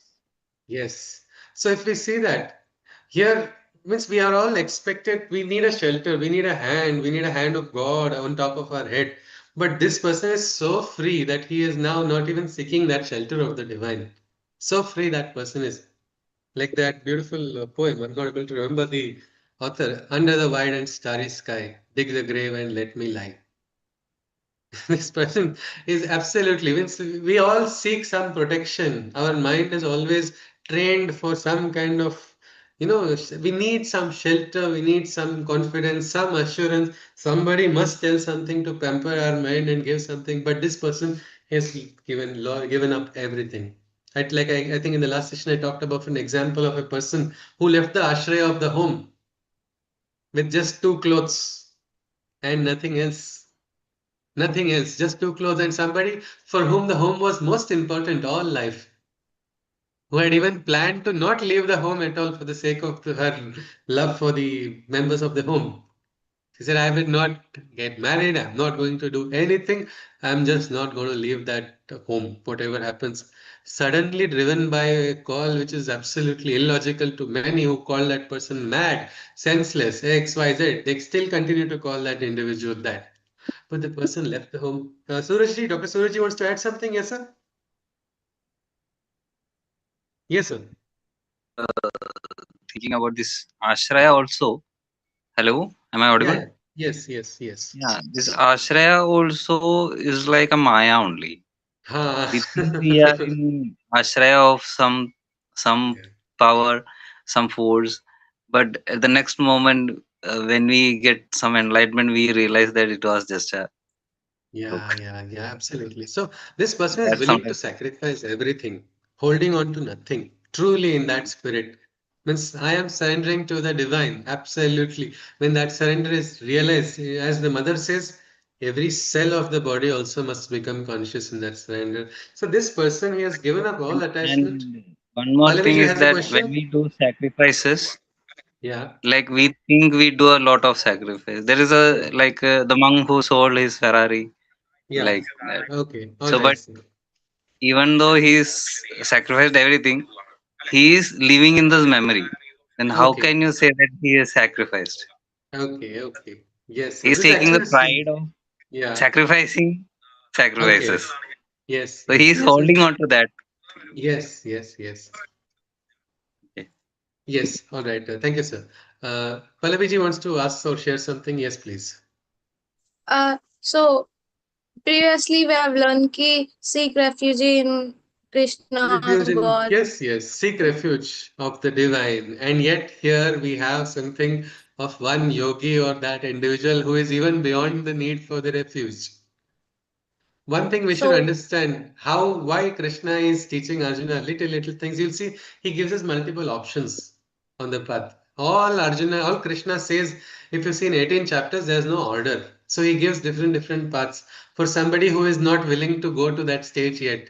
Yes. So if we see that here means we are all expected, we need a shelter, we need a hand of God on top of our head. But this person is so free that he is now not even seeking that shelter of the divine. So free that person is. Like that beautiful poem, I'm not able to remember the author. Under the wide and starry sky, dig the grave and let me lie. This person is absolutely means we all seek some protection. Our mind is always trained for some kind of, we need some shelter, we need some confidence, some assurance. Somebody must tell something to pamper our mind and give something. But this person has given up everything. I think in the last session I talked about an example of a person who left the ashraya of the home with just two clothes and nothing else. Nothing else, just two clothes and somebody for whom the home was most important all life, who had even planned to not leave the home at all for the sake of her love for the members of the home. She said, I will not get married, I'm not going to do anything, I'm just not going to leave that home, whatever happens. Suddenly driven by a call which is absolutely illogical to many who call that person mad, senseless, X, Y, Z, they still continue to call that individual that. but the person left the home. Surajji, Dr. Surajji wants to add something. Yes, sir. Yes, sir. Thinking about this ashraya also. Hello, am I audible? Yeah. Yes. Yes. Yes. Yeah, this ashraya also is like a maya only. Ha. We think we are in ashraya of some Yeah. power, some force, but at the next moment, when we get some enlightenment, we realize that it was just a Yeah, joke. yeah, yeah, absolutely. So this person is That's willing to sometimes. sacrifice everything, holding on to nothing, truly in that spirit. Means I am surrendering to the divine, absolutely. When that surrender is realized, as the mother says, every cell of the body also must become conscious in that surrender. So this person, he has given up all attachment. And one more thing Pallavi is has a that when question? we do sacrifices, Yeah, like we think we do a lot of sacrifice. There is a like the monk who sold his Ferrari, yeah. like that. Okay, all So, right. but even though he's sacrificed everything, he is living in this memory. Then how Okay, can you say that he is sacrificed? okay, okay. Yes, so He's this taking the actually, pride of yeah, sacrificing okay. sacrifices. Yes, So yes, he's yes. holding on to that. Yes, yes, yes. Okay. Yes, all right. Thank you, sir. Pallavi ji wants to ask or share something. Yes, please. So previously we have learned ki seek refuge in Krishna's Refuge birth. in, yes, yes, seek refuge of the divine. And yet here we have something of one yogi or that individual who is even beyond the need for the refuge. One thing we should So understand how why Krishna is teaching Arjuna little things. You'll see he gives us multiple options on the path. All Krishna says, if you see in 18 chapters, there's no order. So he gives different paths for somebody who is not willing to go to that stage yet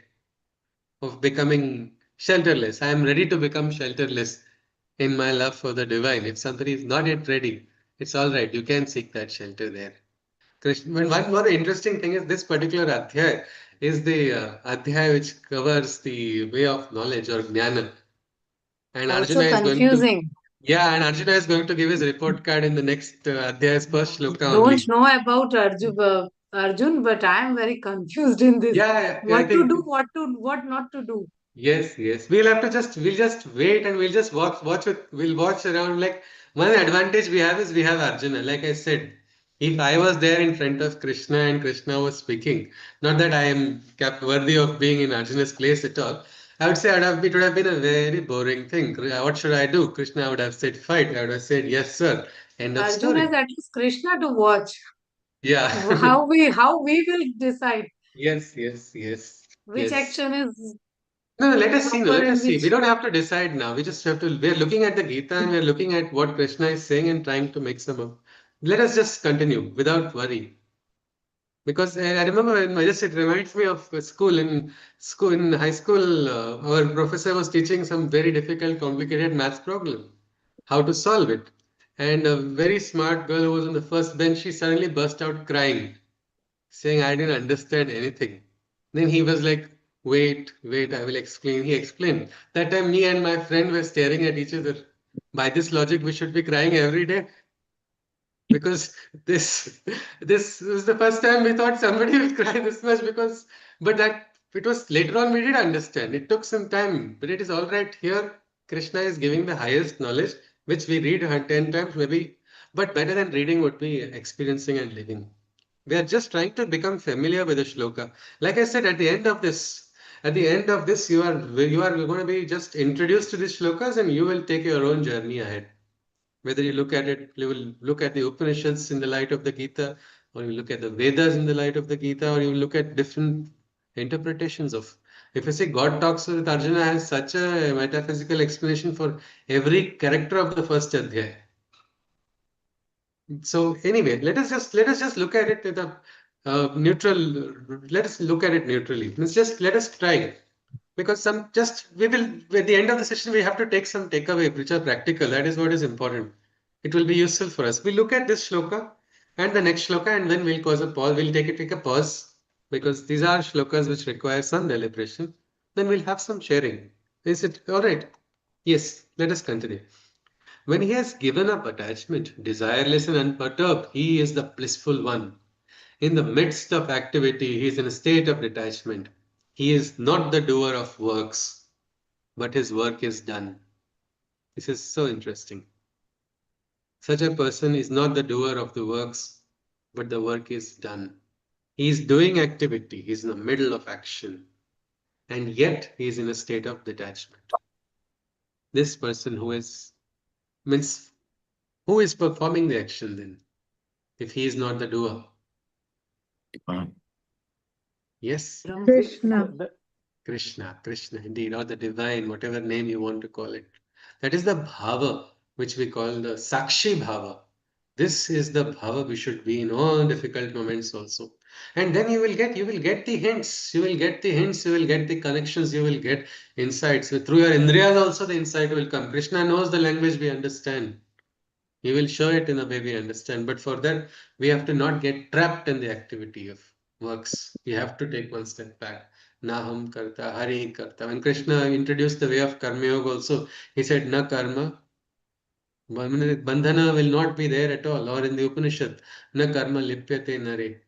of becoming shelterless. I am ready to become shelterless in my love for the divine. If somebody is not yet ready, it's all right. You can seek that shelter there. Krishna, but one more interesting thing is this particular adhyay is the adhyay which covers the way of knowledge or jnana. And Arjuna Also is going to, confusing. yeah, and Arjuna is going to give his report card in the next adhyay's first shloka Don't only. know about Arjun, but I am very confused in this. Yeah, I What to think. do, what not to do. Yes, yes. We'll just wait and we'll just watch it. We'll watch around. Like one advantage we have is we have Arjuna. Like I said, if I was there in front of Krishna and Krishna was speaking, not that I am worthy of being in Arjuna's place at all. I would say it would have been a very boring thing. What should I do? Krishna would have said fight. I would have said yes, sir. End of Arjun has story. at least Krishna to watch. Yeah. How we will decide Yes, yes, yes, which yes. action is No, no, let us see. No, proper let and us see. We which. don't have to decide now. We just have to. We are looking at the Gita and we are looking at what Krishna is saying and trying to make some of. Let us just continue without worry. Because I remember when it reminds me of school in high school. Our professor was teaching some very difficult, complicated math problem, how to solve it. And a very smart girl who was on the first bench, she suddenly burst out crying saying I didn't understand anything. Then he was like, wait, I will explain. He explained. That time, me and my friend were staring at each other. By this logic, we should be crying every day because this this was the first time we thought somebody will cry this much because but that it was later on we did understand. It took some time, but it is all right here. Krishna is giving the highest knowledge, which we read 10 times maybe, but better than reading would be experiencing and living. We are just trying to become familiar with the shloka. Like I said, at the end of this, you are going to be just introduced to these shlokas, and you will take your own journey ahead. Whether you look at it, you will look at the Upanishads in the light of the Gita, or you look at the Vedas in the light of the Gita, or you look at different interpretations of. If you say God talks with Arjuna has such a metaphysical explanation for every character of the first adhyaya. So anyway, let us just look at it at a neutral. Let us look at it neutrally. Let us try because some just we will at the end of the session we have to take some takeaway which are practical. That is what is important. It will be useful for us. We look at this shloka and the next shloka and then we'll cause a pause. We'll take a pause because these are shlokas which require some deliberation. Then we'll have some sharing. Is it all right? Yes. Let us continue. When he has given up attachment, desireless and unperturbed, he is the blissful one. In the midst of activity, he is in a state of detachment. He is not the doer of works, but his work is done. This is so interesting. Such a person is not the doer of the works, but the work is done. He is doing activity, he is in the middle of action, and yet he is in a state of detachment. This person means who is performing the action then, if he is not the doer? Yes, Krishna. Krishna indeed, or the divine, whatever name you want to call it. That is the bhava, which we call the sakshi bhava. This is the bhava we should be in all difficult moments also. And then you will get the hints, you will get the connections, you will get insights. Through your indriyas also the insight will come. Krishna knows the language we understand. He will show it in a way we understand. But for that, we have to not get trapped in the activity of works. We have to take one step back. Naham karta, hari karta. When Krishna introduced the way of karma yoga also, he said, na karma, bandhana will not be there at all. Or in the Upanishad, na karma lipyate nare.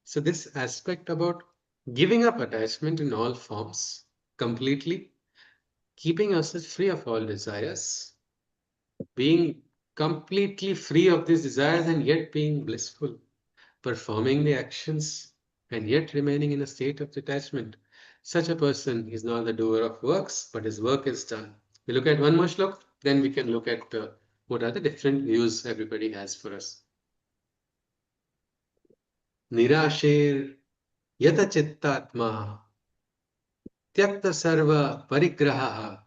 So this aspect about giving up attachment in all forms, completely, keeping ourselves free of all desires, being completely free of these desires and yet being blissful, performing the actions and yet remaining in a state of detachment. Such a person is not the doer of works, but his work is done. We look at one more shloka, then we can look at what are the different views everybody has for us. Nirashir yata chittatma tyakta sarva parigraha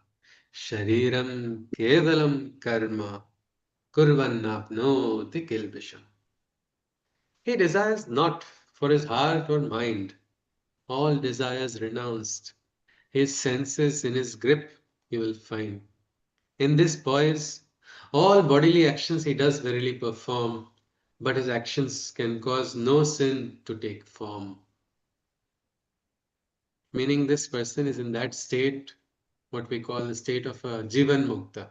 shariram kevalam karma kurvannapnoti kilbisham. He desires not for his heart or mind, all desires renounced. His senses in his grip you will find. In this poise, all bodily actions he does verily perform, but his actions can cause no sin to take form. Meaning this person is in that state, what we call the state of a Jivan Mukta.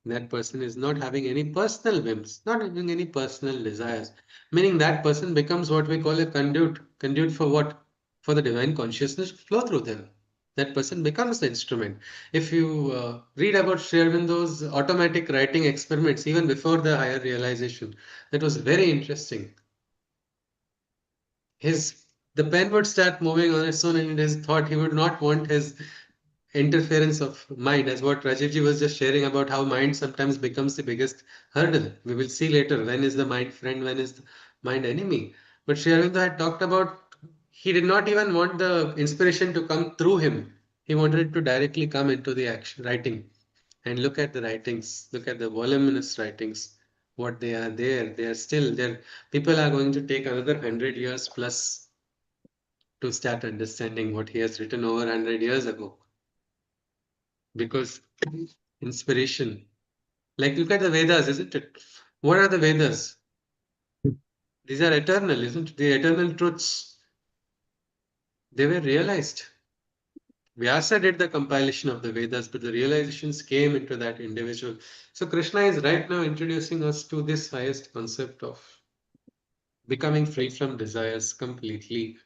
That person is not having any personal whims, not having any personal desires. Meaning that person becomes what we call a conduit. Conduit for what? For the divine consciousness to flow through them. That person becomes the instrument. If you read about Sri Aurobindo's automatic writing experiments, even before the higher realization, that was very interesting. The pen would start moving on its own in his thought. He would not want his interference of mind, as what Rajivji was just sharing about how mind sometimes becomes the biggest hurdle. We will see later when is the mind friend, when is the mind enemy. But Sri Aurobindo had talked about he did not even want the inspiration to come through him. He wanted it to directly come into the action writing. And look at the writings, look at the voluminous writings, what they are there. They are still there. People are going to take another 100 years plus to start understanding what he has written over 100 years ago. Because inspiration, like look at the Vedas, isn't it? What are the Vedas? These are eternal, isn't it? The eternal truths. They were realized. Vyasa did the compilation of the Vedas, but the realizations came into that individual. So Krishna is right now introducing us to this highest concept of becoming free from desires completely.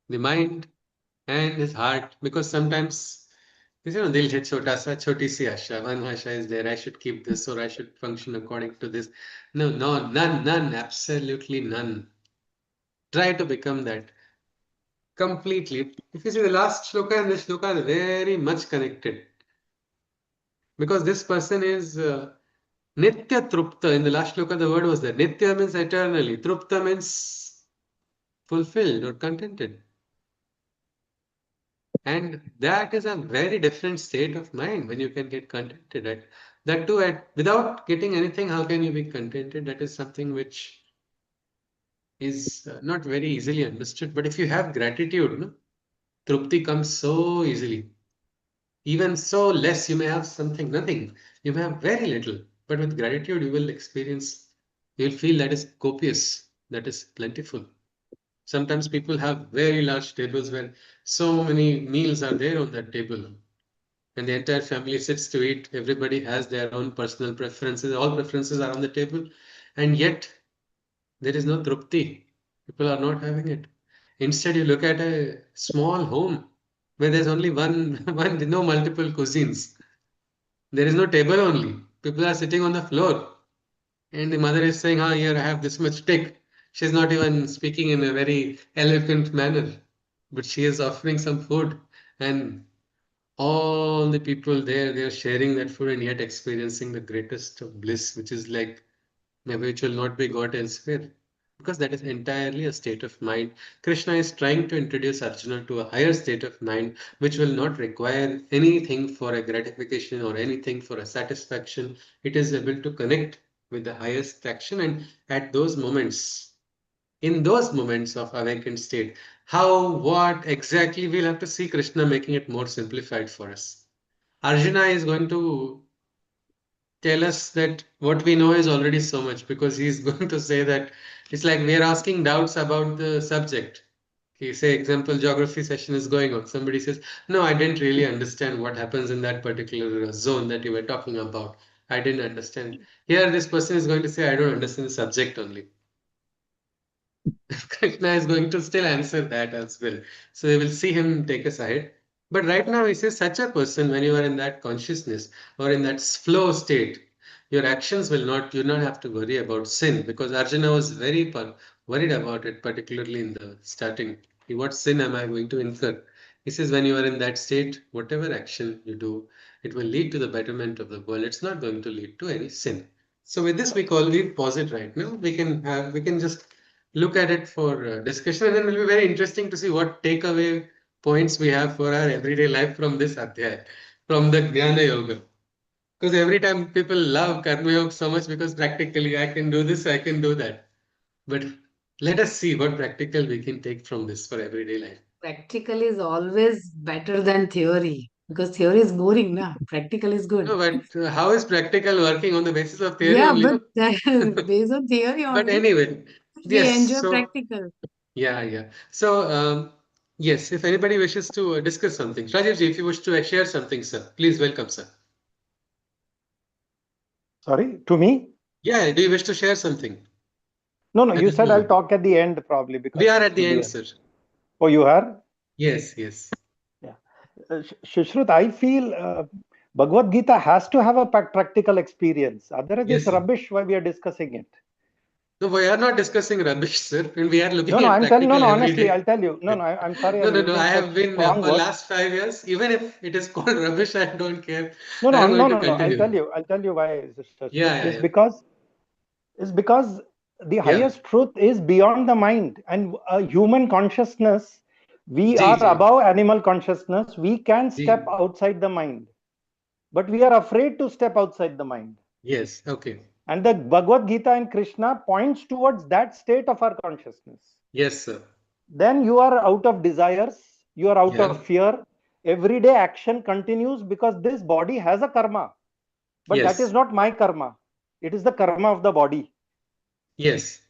The mind and his heart, because sometimes they'll hit choti si asha. One asha is there. I should keep this, or I should function according to this. No, none, absolutely none. Try to become that completely. If you see the last shloka and this shloka are very much connected, because this person is nitya trupta. In the last shloka, the word was there. Nitya means eternally. Trupta means fulfilled or contented. And that is a very different state of mind when you can get contented. Right? That too, without getting anything, how can you be contented? That is something which is not very easily understood. But if you have gratitude, no, trupti comes so easily. Even so less, you may have something, nothing. You may have very little. But with gratitude, you will experience, you will feel that is copious, that is plentiful. Sometimes people have very large tables where so many meals are there on that table. And the entire family sits to eat. Everybody has their own personal preferences. All preferences are on the table. And yet, there is no trupti. People are not having it. Instead, you look at a small home where there's only no multiple cuisines. There is no table only. People are sitting on the floor. And the mother is saying, here, I have this much take. She's not even speaking in a very eloquent manner, but she is offering some food. And all the people there, they are sharing that food and yet experiencing the greatest of bliss, which is like maybe which will not be got elsewhere. Because that is entirely a state of mind. Krishna is trying to introduce Arjuna to a higher state of mind, which will not require anything for a gratification or anything for a satisfaction. It is able to connect with the highest action, and at those moments, in those moments of awakened state, how, what exactly, we'll have to see Krishna making it more simplified for us. Arjuna is going to tell us that what we know is already so much, because he's going to say that it's like we are asking doubts about the subject. Okay, say example, geography session is going on. Somebody says, no, I didn't really understand what happens in that particular zone that you were talking about. I didn't understand. Here, this person is going to say, I don't understand the subject only. Krishna is going to still answer that as well. So they will see him take a side. But right now, he says such a person, when you are in that consciousness or in that flow state, your actions will not, you not have to worry about sin, because Arjuna was very worried about it, particularly in the starting. What sin am I going to incur? He says, when you are in that state, whatever action you do, it will lead to the betterment of the world. It's not going to lead to any sin. So with this, we pause it right now. We can just look at it for discussion, and then it will be very interesting to see what takeaway points we have for our everyday life from this adhyay, from the Jnana Yoga. Because every time people love Karma Yoga so much because practically I can do this, I can do that. But let us see what practical we can take from this for everyday life. Practical is always better than theory because theory is boring, na? Practical is good. No, but how is practical working on the basis of theory Yeah, only? but No? based on theory But only, anyway, we yes. enjoy So practical. yeah, yeah. So yes, if anybody wishes to discuss something, Rajiv ji, if you wish to share something, sir, please welcome, sir. Sorry, to me? Yeah, do you wish to share something No, no, at you this said I'll moment? talk at the end probably We because are it at the will be end, a... sir. Oh, you are? Yes, yes. Yeah. Shushrut, I feel Bhagavad Gita has to have a practical experience. Otherwise, Yes, it's sir. rubbish why we are discussing it. No, we are not discussing rubbish, sir, and we are No, looking no, at I'm telling, no, practical no, every honestly, day. I'll tell you. No, no, I'm sorry No, I'm no, no. I using have such been strong for words. last 5 years, even if it is called rubbish, I don't care. No, I no, am going no, to no, no. continue. I'll tell you why, Shushrut. Yeah, yeah, Is yeah. because the Yeah. highest truth is beyond the mind and human consciousness. We Ji, are ji, above animal consciousness. We can step ji. outside the mind, but we are afraid to step outside the mind. Yes, okay. And the Bhagavad Gita and Krishna points towards that state of our consciousness. Yes, sir. Then you are out of desires, you are out Yeah. of fear. Everyday action continues because this body has a karma, but that is Yes. not my karma. It is the karma of the body. Yes.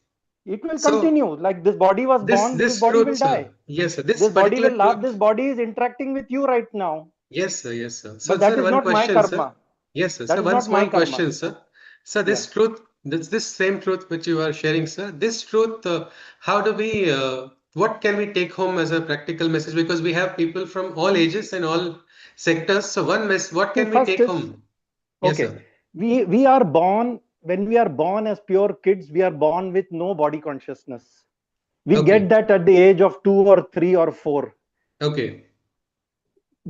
It will So continue. Like this body was born, this this body truth, will sir. die. Yes, sir. This This body particular will laugh. truth. This body is interacting with you right now, Yes, sir. Yes, sir. So, but that sir, is one not my question, sir. karma. Yes, sir. That So, is one not my small karma. question, sir. So, Yeah. this truth, this same truth which you are sharing, sir. This truth, how do we, what can we take home as a practical message? Because we have people from all ages and all sectors. So, what See, can we first take is home? Yes, okay. sir. We are born, when we are born as pure kids, we are born with no body consciousness. We get Okay. that at the age of 2 or 3 or 4. Okay.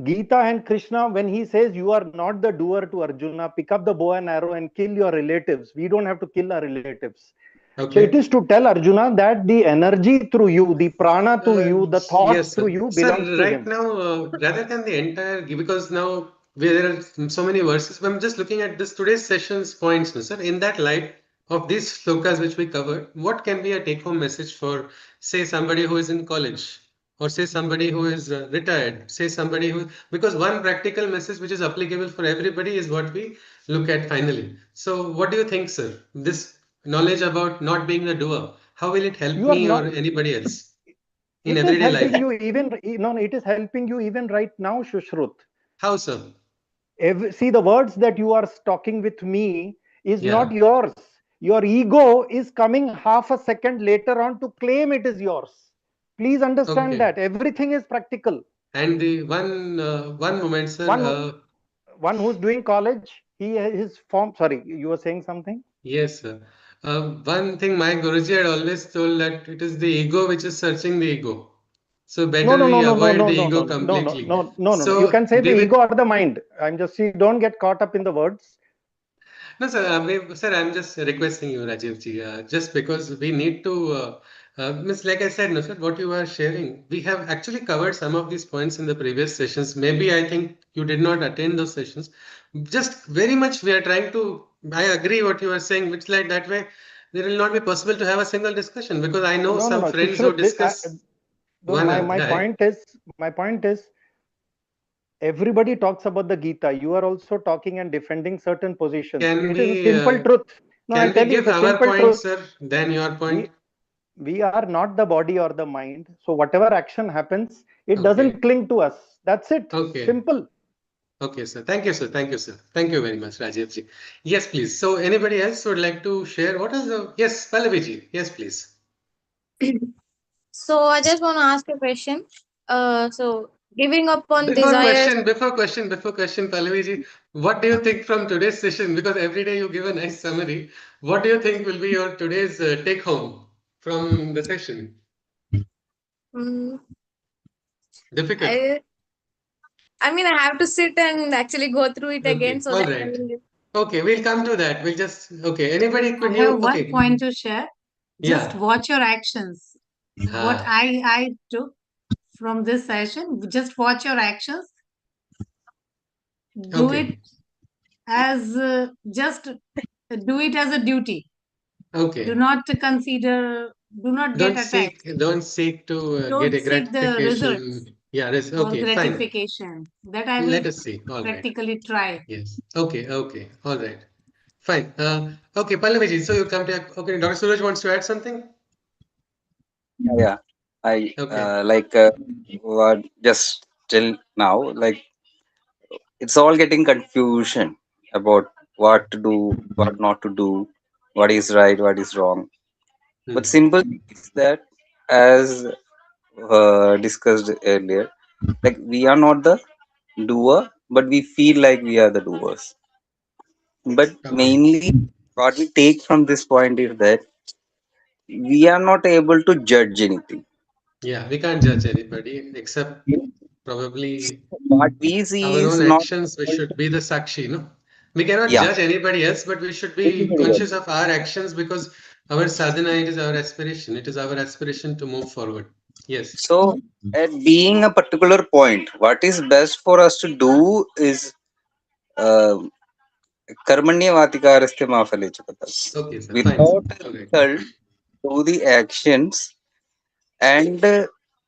Gita and Krishna, when he says you are not the doer to Arjuna, pick up the bow and arrow and kill your relatives. We don't have to kill our relatives. So it Okay. is to tell Arjuna that the energy through you, the prana through Uh, you, the thoughts yes, through sir. you belongs Sir, to right him. now, rather than the entire, because now there are so many verses, I'm just looking at this today's session's points, no, sir. In that light of these slokas which we covered, what can be a take-home message for, say, somebody who is in college, or say somebody who is retired, say somebody who, because one practical message which is applicable for everybody is what we look at finally. So, what do you think, sir? This knowledge about not being the doer, how will it help You are me or not, anybody else in it is everyday helping life? you even, no, it is helping you even right now, Shushrut. How, sir? See, the words that you are talking with me is not Yeah. yours. Your ego is coming half a second later on to claim it is yours. Please understand Okay. that everything is practical. And the one moment, sir. One who's doing college, his form. Sorry, you were saying something. Yes, sir. One thing my Guruji had always told that it is the ego which is searching the ego. So No, better no, no, we no, no, avoid no, the no, ego no, no, no, no, completely. no, no, no. You So can say the be with ego or the mind. I'm just, you don't get caught up in the words. no, sir. Sir, I'm just requesting you, Rajiv ji, just because we need to, miss, like I said, no, sir, what you are sharing, we have actually covered some of these points in the previous sessions. Maybe I think you did not attend those sessions. Just very much we are trying to, I agree what you are saying, which like that way, there will not be possible to have a single discussion because I know No, no, some no. friends who Sushrup, discuss no, one my adhyay. point is, everybody talks about the Gita. You are also talking and defending certain positions. Can It is a we, simple truth. No, I'll can we tell you give the our simple point, truth. sir, then your point? We we are not the body or the mind. So whatever action happens, it Okay. doesn't cling to us. That's it. Okay. Simple. Okay, sir. Thank you, sir. Thank you, sir. Thank you very much, Rajiv ji. Yes, please. So, anybody else would like to share? What is the? Yes, Pallavi ji. Yes, please. So I just want to ask a question. So giving up on desires. Before question, Pallavi ji, what do you think from today's session? Because every day you give a nice summary. What do you think will be your today's take home from the session? Mm, Difficult. I I mean, I have to sit and actually go through it again Okay. so All that I right. will. Okay, we'll come to that. We'll just okay. Anybody I could you have one okay? point to share. Just Yeah. watch your actions. What Ah, I took from this session, just watch your actions. Do okay. it as just do it as a duty. Do Okay. not consider, do not get attached. Don't seek to get Don't a seek the results gratification. Yeah, or okay, fine. gratification. That I will Let us see. All right. practically try. Yes. Okay. All right. Fine. Okay, Pallavi, so you come to okay. Dr. Suraj wants to add something. Yeah, I Okay. what just till now, like it's all getting confusion about what to do, what not to do, what is right, what is wrong. But Hmm. simple thing is that, as discussed earlier, like we are not the doer, but we feel like we are the doers. But Okay. mainly, what we take from this point is that we are not able to judge anything. Yeah, we can't judge anybody except probably What we see our is own not actions. We able to, should be the sakshi, no? We cannot yeah. judge anybody else, but we should be Individual. conscious of our actions because our sadhana, it is our aspiration. It is our aspiration to move forward. Yes. So, at being a particular point, what is best for us to do is uh, karmanyavatikarasthe ma phale chukata. Okay, sir. Fine, sir. Without a All right. result, do the actions and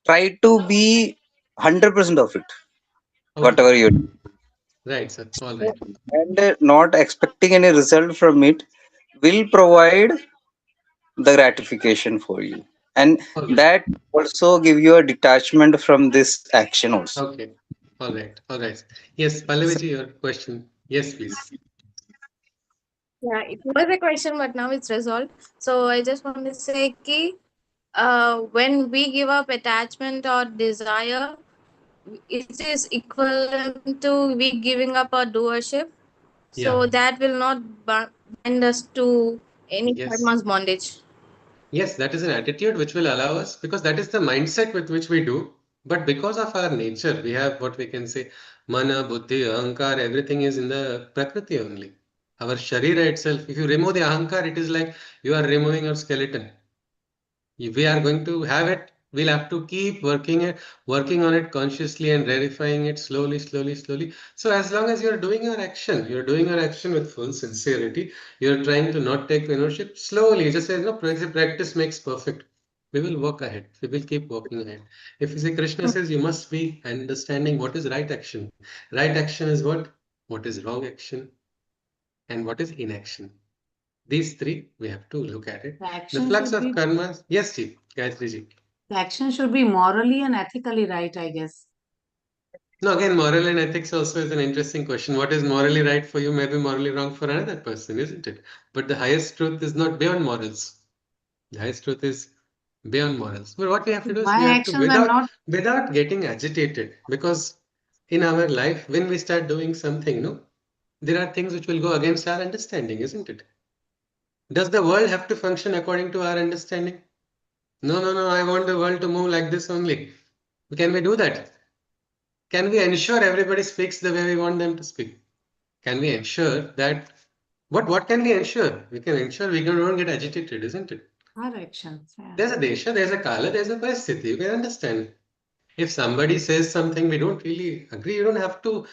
try to be 100% of it, Okay. whatever you do. Right, sir. All right. And not expecting any result from it will provide the gratification for you. And All right. that also give you a detachment from this action also. Okay. All right. All right. Yes, Pallaviji, your question. Yes, please. Yeah, it was a question, but now it's resolved. So I just want to say, ki, when we give up attachment or desire, it is equivalent to we giving up our doership. So Yeah. that will not bind us to any Yes. karma's bondage. Yes, that is an attitude which will allow us because that is the mindset with which we do. But because of our nature, we have what we can say mana, buddhi, ahankar, everything is in the prakriti only. Our sharira itself, if you remove the ahankar, it is like you are removing your skeleton. If we are going to have it, we'll have to keep working on it consciously and verifying it slowly. So as long as you're doing your action with full sincerity, you're trying to not take ownership slowly. Just say, no, practice makes perfect. We will walk ahead. We will keep walking ahead. If you see Krishna says you must be understanding what is right action. Right action is what? What is wrong action? And what is inaction? These three, we have to look at it. The The action flux should of be karma, yes, Ji, Gayatri Ji. the action should be morally and ethically right, I guess. No, again, moral and ethics also is an interesting question. What is morally right for you may be morally wrong for another person, isn't it? But the highest truth is not beyond morals. The highest truth is beyond morals. But what we have to do is we My have to, actions are not without getting agitated, because in our life, when we start doing something, no, there are things which will go against our understanding, isn't it? Does the world have to function according to our understanding? No, no, no, I want the world to move like this only. Can we do that? Can we ensure everybody speaks the way we want them to speak? Can we ensure that what can we ensure? We can ensure we don't get agitated, isn't it? our actions. Yeah. There's a desha, there's a kala, there's a paristiti. You can understand. If somebody says something we don't really agree, you don't have to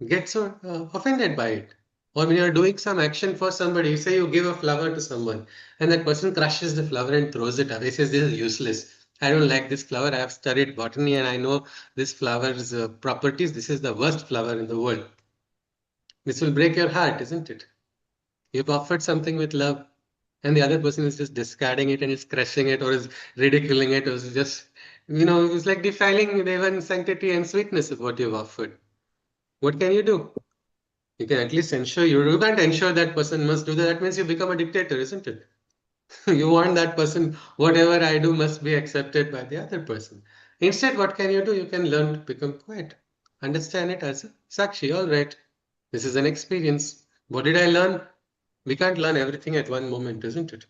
get so offended by it. Or when you're doing some action for somebody, say you give a flower to someone, and that person crushes the flower and throws it away, says this is useless. I don't like this flower. I have studied botany and I know this flower's properties. This is the worst flower in the world. This will break your heart, isn't it? You've offered something with love, and the other person is just discarding it and is crushing it or is ridiculing it or is just, it's like defiling the even sanctity and sweetness of what you've offered. What can you do? You can at least ensure you can't ensure that person must do that. That means you become a dictator, isn't it? You want that person, whatever I do must be accepted by the other person. Instead, what can you do? You can learn to become quiet. Understand it as a sakshi. All right, this is an experience. What did I learn? We can't learn everything at one moment, isn't it?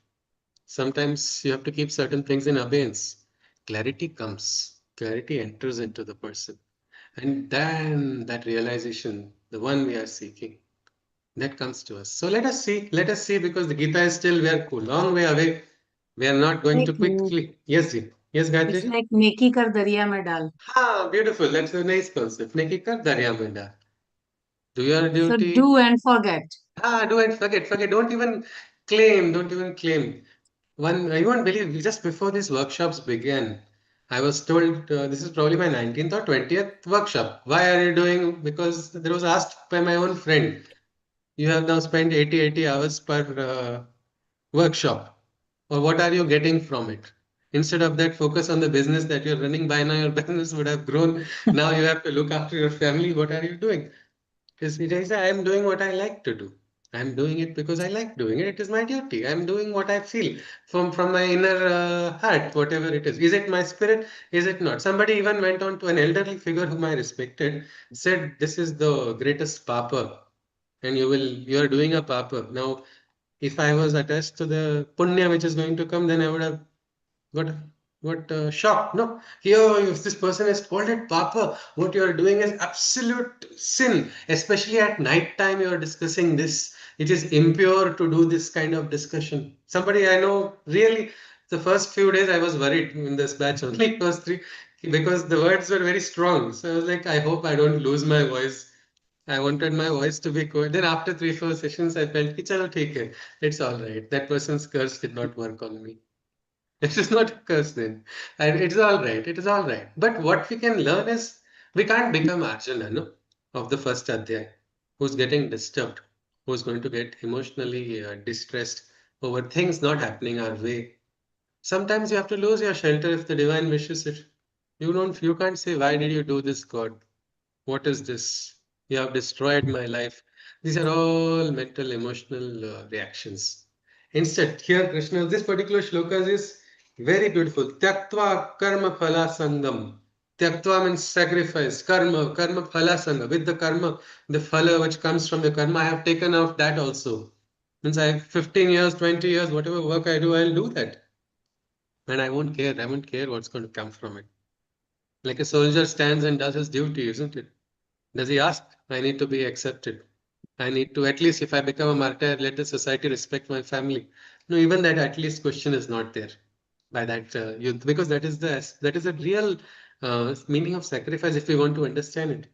Sometimes you have to keep certain things in abeyance. Clarity comes, clarity enters into the person. And then that realization, the one we are seeking, that comes to us. So let us see, because the Gita is still, we are a long way away. We are not going to Like, quickly. Yes, ji. Yes, it's Gayatri. like neki kar darya mein dal. Ah, beautiful. That's a nice concept. Neki kar darya mein dal. Do your So duty. do and forget. Ah, do and forget. Don't even claim. Don't even claim. You won't believe, just before these workshops began, I was told this is probably my 19th or 20th workshop. Why are you doing? Because there was asked by my own friend, you have now spent 80 hours per workshop. Or what are you getting from it? Instead of that, focus on the business that you're running. By now, your business would have grown. Now you have to look after your family. What are you doing? Because I am doing what I like to do. I'm doing it because I like doing it. It is my duty. I'm doing what I feel from my inner heart, whatever it is. Is it my spirit? Is it not? Somebody even went on to an elderly figure whom I respected, said, "This is the greatest papa, and you are doing a papa." Now, if I was attached to the punya which is going to come, then I would have what what shock. No, here if this person is called it Papa, what you are doing is absolute sin. Especially at night time, you are discussing this. It is impure to do this kind of discussion. Somebody I know really. The first few days I was worried in this batch only first three, because the words were very strong. So I was like, I hope I don't lose my voice. I wanted my voice to be quiet. Then after 3 4 sessions, I felt, "Ki chalo, theek hai. It's all right. That person's curse did not work on me." It is not a curse then. And it is all right. It is all right. But what we can learn is we can't become Arjuna, no, of the first Adhyay, who's getting disturbed, who's going to get emotionally distressed over things not happening our way. Sometimes you have to lose your shelter if the divine wishes it. You can't say, "Why did you do this, God? What is this? You have destroyed my life." These are all mental, emotional reactions. Instead, here Krishna, this particular shloka is very beautiful. Tyaktva karma phala sangam. Tyaktva means sacrifice. Karma phala sangam. With the karma, the phala which comes from the karma, I have taken out that also. Means I have 15 years, 20 years, whatever work I do, I'll do that. And I won't care. I won't care what's going to come from it. Like a soldier stands and does his duty, isn't it? Does he ask? I need to be accepted. I need to, at least if I become a martyr, let the society respect my family. No, even that at least question is not there by that youth, because that is a real meaning of sacrifice if we want to understand it.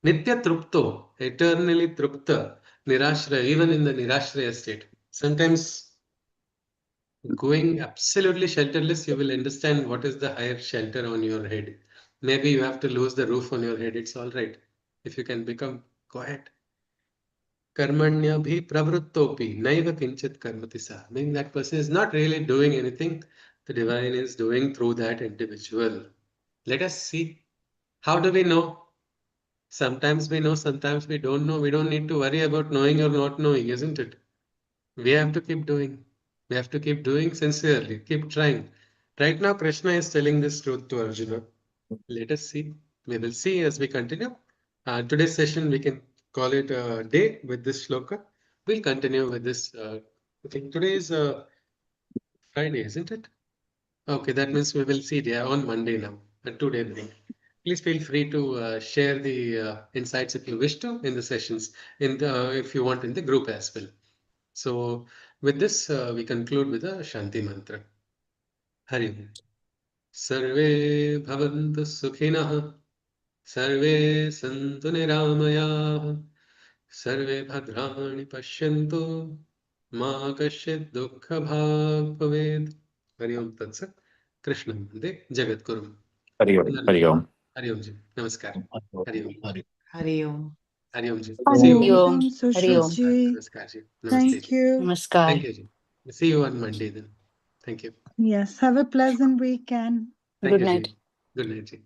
Nitya trupto, eternally trupta, nirashraya, even in the nirashraya state. Sometimes going absolutely shelterless, you will understand what is the higher shelter on your head. Maybe you have to lose the roof on your head. It's all right. If you can become quiet. Karmanya bhi pravrittopi naiva kinchit karmati sa. Meaning that person is not really doing anything. The divine is doing through that individual. Let us see. How do we know? Sometimes we know, sometimes we don't know. We don't need to worry about knowing or not knowing, isn't it? We have to keep doing. We have to keep doing sincerely, keep trying. Right now, Krishna is telling this truth to Arjuna. Let us see. We will see as we continue. Today's session, we can call it a day with this shloka. We'll continue with this. Okay, today is Friday, isn't it? Okay, that means we will see it on Monday now, a 2-day break. Please feel free to share the insights if you wish to in the sessions, if you want in the group as well. So with this, we conclude with a Shanti mantra. Hari Om. Sarve bhavantu sukhinah, sarve santu niramayah, sarve bhadrani pashyantu, ma kasyid dukkha bhag bhaved. Hari Om Tat Sat. Krishna Vande Jagat Guru. Hari Om. Hari Om. Hari Om ji. Namaskar. Hari Om. Hari Om. Hari Om ji. Hari See you. Om. Om Hari Om. Sushruji. Namaskar ji. Namaste Thank ji. you. Namaskar. Thank you ji. See you on Monday then. Thank you. Yes, have a pleasant weekend. Thank Good you night. ji. Good night ji.